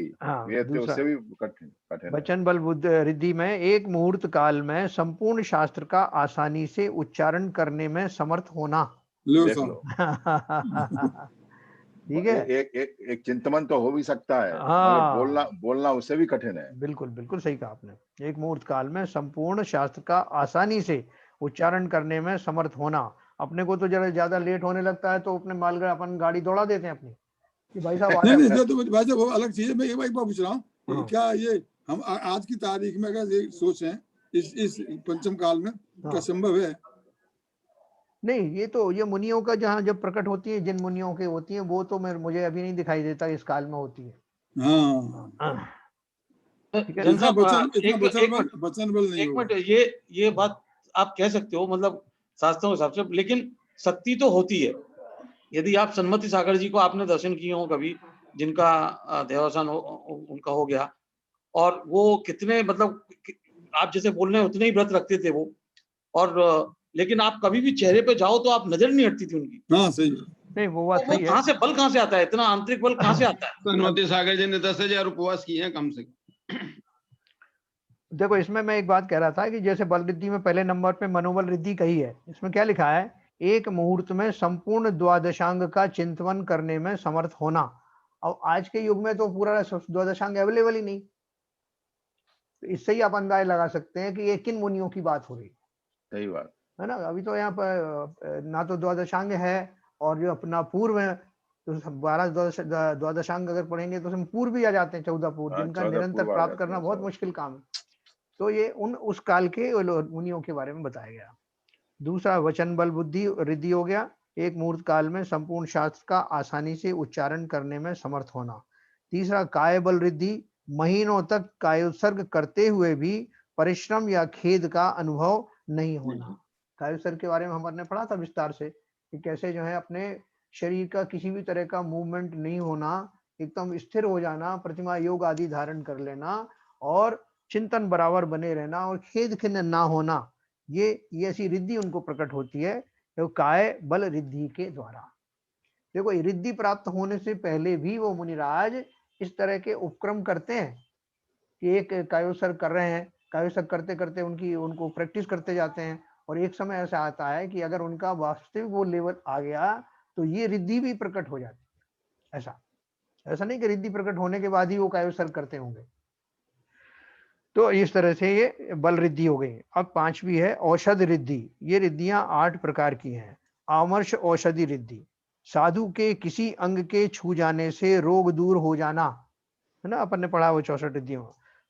ये तो उससे भी कठिन। वचन बल बुद्धि रिद्धि में एक मुहूर्त काल में संपूर्ण शास्त्र का आसानी से उच्चारण करने में समर्थ होना। देख लो। ठीक है, एक चिंतन तो हो भी सकता है, मगर बोलना उससे भी कठिन है। बिल्कुल बिल्कुल सही कहा आपने। एक मुहूर्त काल में संपूर्ण शास्त्र का आसानी से उच्चारण करने में समर्थ होना। अपने को तो जरा ज्यादा लेट होने लगता है तो अपने मालगाड़ी अपन गाड़ी दौड़ा देते हैं अपनी कि भाई साहब तो भाई साहब वो अलग चीज है। मैं एक बार पूछ रहा हूँ, क्या ये हम आज की तारीख में अगर ये सोचें इस पंचम काल में क्या संभव है? नहीं, ये मुनियों का जहाँ जब प्रकट होती है, जिन मुनियों के होती है, वो तो मुझे अभी नहीं दिखाई देता इस काल में होती है। ये बात आप कह सकते हो, मतलब शास्त्रों के हिसाब से, लेकिन शक्ति तो होती है। यदि आप सन्मति सागर जी को आपने दर्शन किए हो कभी, जिनका देहावसान उनका हो गया, और वो कितने, मतलब आप जैसे बोल रहे हैं उतने ही व्रत रखते थे वो, और लेकिन आप कभी भी चेहरे पे जाओ तो आप नजर नहीं हटती थी उनकी। हाँ सही नहीं, वो बात सही है। कहाँ से बल कहाँ से आता है, इतना आंतरिक बल कहाँ से आता है? सन्मति सागर जी ने 10,000 उपवास किए हैं कम से कम। देखो, इसमें मैं एक बात कह रहा था कि जैसे बल रिद्धि में पहले नंबर पे मनोबल रिद्धि कही है, इसमें क्या लिखा है, एक मुहूर्त में संपूर्ण द्वादशांग का चिंतन करने में समर्थ होना। और आज के युग में तो पूरा द्वादशांग अवेलेबल ही नहीं, तो इससे ही आप अंदाजा लगा सकते हैं कि ये किन मुनियों की बात हो रही है। सही बात है ना। अभी तो यहाँ पर ना तो द्वादशांग है, और जो अपना पूर्व है तो 12 द्वादशांग अगर पढ़ेंगे तो उसमें पूर्व भी आ जाते हैं, 14 पूर्व, जिनका निरंतर प्राप्त करना बहुत मुश्किल काम है। तो ये उस काल के मुनियों के बारे में बताया गया। दूसरा वचन बल बुद्धि रिद्धि हो गया, एक मुहूर्त काल में संपूर्ण शास्त्र का आसानी से उच्चारण करने में समर्थ होना। तीसरा काय बल रिद्धि, महीनों तक कायोत्सर्ग करते हुए भी परिश्रम या खेद का अनुभव नहीं होना। कायोत्सर्ग के बारे में हमने पढ़ा था विस्तार से कि कैसे जो है अपने शरीर का किसी भी तरह का मूवमेंट नहीं होना, एकदम स्थिर हो जाना, प्रतिमा योग आदि धारण कर लेना और चिंतन बराबर बने रहना और खेद खिन्न ना होना। ये ऐसी रिद्धि उनको प्रकट होती है तो काय बल रिद्धि के द्वारा। देखो, रिद्धि प्राप्त होने से पहले भी वो मुनिराज इस तरह के उपक्रम करते हैं कि एक कायोत्सर्ग कर रहे हैं, कायोत्सर्ग करते करते उनको प्रैक्टिस करते जाते हैं, और एक समय ऐसा आता है कि अगर उनका वास्तविक वो लेवल आ गया तो ये रिद्धि भी प्रकट हो जाती है। ऐसा नहीं कि रिद्धि प्रकट होने के बाद ही वो कायोत्सर्ग करते होंगे। तो इस तरह से ये बल रिद्धि हो गई। अब 5वीं है औषध रिद्धि। ये रिद्धियां 8 प्रकार की हैं। आमर्ष औषधि रिद्धि, साधु के किसी अंग के छू जाने से रोग दूर हो जाना, है ना, अपन ने पढ़ा वो 64 रिद्धियों।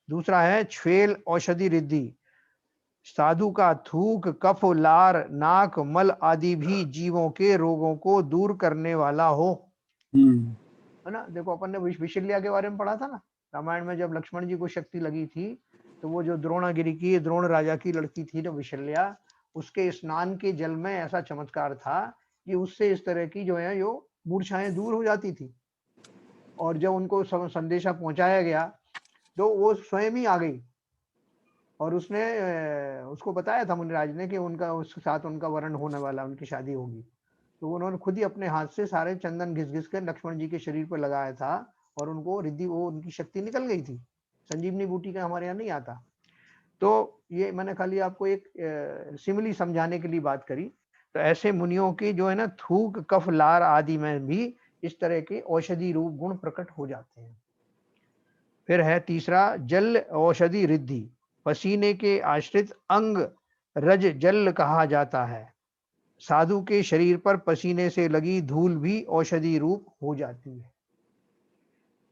दूसरा है छ्वेल औषधि रिद्धि, साधु का थूक, कफ, लार, नाक, मल आदि भी जीवों के रोगों को दूर करने वाला हो, है ना। देखो, अपन ने विशल्या के बारे में पढ़ा था ना, रामायण में जब लक्ष्मण जी को शक्ति लगी थी तो वो जो द्रोणागिरी की, द्रोण राजा की लड़की थी ना विशल्या, उसके स्नान के जल में ऐसा चमत्कार था कि उससे इस तरह की जो है जो मूर्छाएं दूर हो जाती थी। और जब उनको संदेशा पहुंचाया गया तो वो स्वयं ही आ गई और उसने उसको बताया था मुनिराज ने कि उनका उसके साथ उनका वरण होने वाला, उनकी शादी होगी। तो उन्होंने खुद ही अपने हाथ से सारे चंदन घिस घिस कर लक्ष्मण जी के शरीर पर लगाया था और उनको रिद्धि, वो उनकी शक्ति निकल गई थी। संजीवनी बूटी का हमारे यहाँ नहीं आता। तो ये मैंने खाली आपको एक सिमिली समझाने के लिए बात करी। तो ऐसे मुनियों की जो है ना थूक, कफ, लार आदि में भी इस तरह के औषधि रूप गुण प्रकट हो जाते हैं। फिर है तीसरा जल औषधि रिद्धि। पसीने के आश्रित अंग रज जल कहा जाता है। साधु के शरीर पर पसीने से लगी धूल भी औषधि रूप हो जाती है।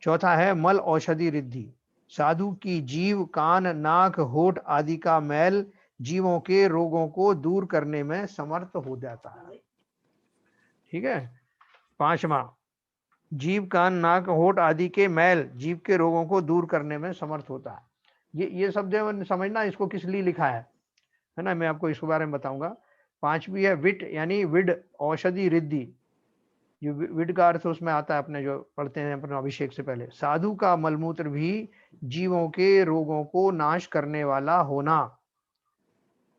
चौथा है मल औषधि रिद्धि। साधु की जीव, कान, नाक, होठ आदि का मैल जीवों के रोगों को दूर करने में समर्थ हो जाता है। ठीक है। पांचवा, जीव, कान, नाक, होठ आदि के मैल जीव के रोगों को दूर करने में समर्थ होता है। ये सब जो समझना इसको किस लिए लिखा है ना, मैं आपको इसके बारे में बताऊंगा। पांचवी है विट यानी विड औषधि रिद्धि। जो विड का अर्थ उसमें आता है अपने जो पढ़ते हैं अपने अभिषेक से पहले, साधु का मलमूत्र भी जीवों के रोगों को नाश करने वाला होना।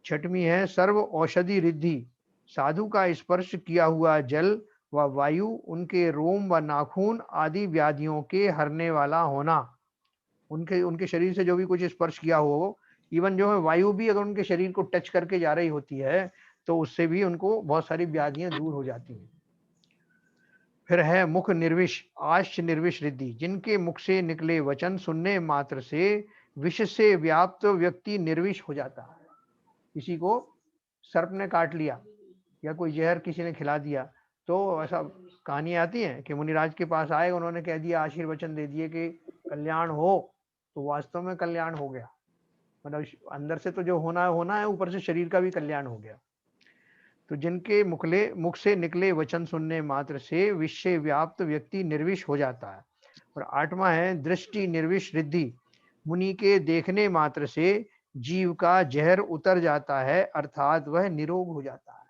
छठवीं है सर्व औषधि रिद्धि। साधु का स्पर्श किया हुआ जल व वायु उनके रोम व नाखून आदि व्याधियों के हरने वाला होना। उनके शरीर से जो भी कुछ स्पर्श किया हो, इवन जो है वायु भी अगर उनके शरीर को टच करके जा रही होती है तो उससे भी उनको बहुत सारी व्याधियां दूर हो जाती हैं। फिर है मुख निर्विष आश्च निर्विष रिद्धि। जिनके मुख से निकले वचन सुनने मात्र से विष से व्याप्त व्यक्ति निर्विष हो जाता है। किसी को सर्प ने काट लिया या कोई जहर किसी ने खिला दिया तो ऐसा कहानी आती है कि मुनिराज के पास आए, उन्होंने कह दिया, आशीर्वचन दे दिए कि कल्याण हो, तो वास्तव में कल्याण हो गया। मतलब अंदर से तो जो होना है, ऊपर से शरीर का भी कल्याण हो गया। तो जिनके मुख से निकले वचन सुनने मात्र से विष से व्याप्त व्यक्ति निर्विष हो जाता है। और आठवां है दृष्टि निर्विष रिद्धि। मुनि के देखने मात्र से जीव का जहर उतर जाता है, अर्थात वह निरोग हो जाता है।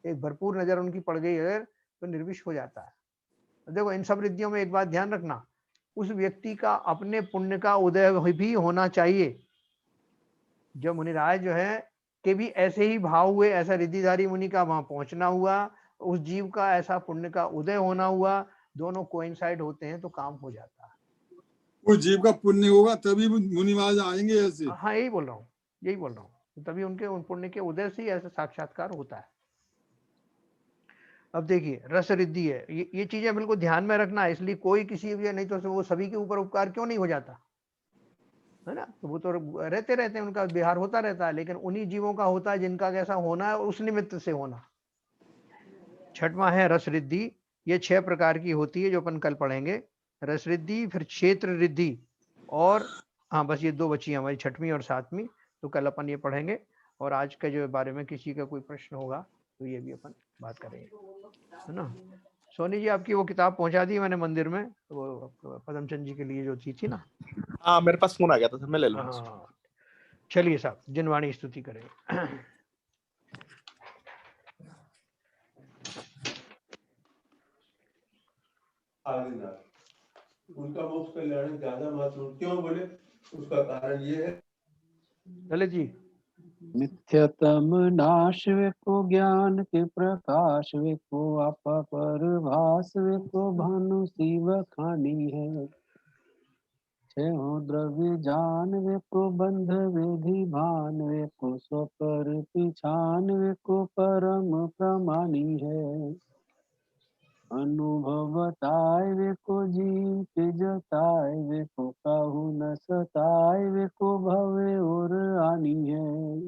एक भरपूर नजर उनकी पड़ गई अगर तो निर्विष हो जाता है। देखो इन सब रिद्धियों में एक बात ध्यान रखना, उस व्यक्ति का अपने पुण्य का उदय भी होना चाहिए। जो मुनिराज जो है के भी ऐसे ही भाव हुए, ऐसा रिद्धिधारी मुनि का वहां पहुंचना हुआ, उस जीव का ऐसा पुण्य का उदय होना हुआ, दोनों कोइंसाइड होते हैं तो काम हो जाता है। उस जीव का पुण्य होगा तभी मुनि महाराज आएंगे ऐसे। हाँ यही बोल रहा हूँ, तभी उनके उन पुण्य के उदय से ही ऐसा साक्षात्कार होता है। अब देखिए रस रिद्धि है, ये चीजें बिल्कुल ध्यान में रखना है। इसलिए कोई किसी भी नहीं तो वो सभी के ऊपर उपकार क्यों नहीं हो जाता है ना, तो वो तो रहते हैं, उनका विहार होता रहता है, लेकिन उन्हीं जीवों का होता है जिनका कैसा होना है उस निमित्त से होना। छठवां है रस रिद्धि। ये 6 प्रकार की होती है जो अपन कल पढ़ेंगे। रस रिद्धि, फिर क्षेत्र रिद्धि, और हाँ बस ये 2 बची हमारी, 6वीं और 7वीं, तो कल अपन ये पढ़ेंगे। और आज के जो बारे में किसी का कोई प्रश्न होगा तो ये भी अपन बात करेंगे, है ना। सोनी जी आपकी वो किताब पहुंचा दी मैंने मंदिर में, वो पदमचंद जी के लिए जो थी ना। हाँ मेरे पास फोन आ गया था, मैं ले लूंगा। हाँ चलिए साहब जिनवाणी स्तुति करें। उनका मोक्ष कल्याण ज्यादा महत्वपूर्ण क्यों बोले, उसका कारण ये है। ललित जी। मिथ्यतम नाश को ज्ञान के प्रकाश को आपा पर भास को भानु शिव खानी है। द्रव्य जान को बंध विधि भान को स्वपर पिछान को परम प्रमाणी है। अनुभवताय वे को जीत जताय वे को कहु न सताय वे को भवे और आनी है।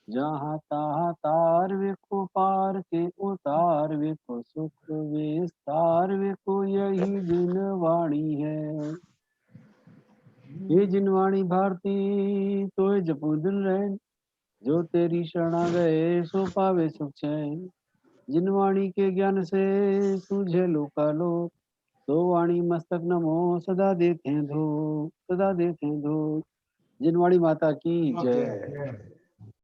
जहाँ तहाँ तार वे को पार के उतार वे को सुख विस्तार वे को यही जिनवाणी है। ये जिनवाणी भारती तो जपू दिन रहे, जो तेरी शरणा गए सो पावे सुख चैन। जिनवाणी के ज्ञान से सूझे लोकालोक, तो वाणी मस्तक नमो सदा देते हैं धो, सदा देते हैं धो। जिनवाणी माता की जय।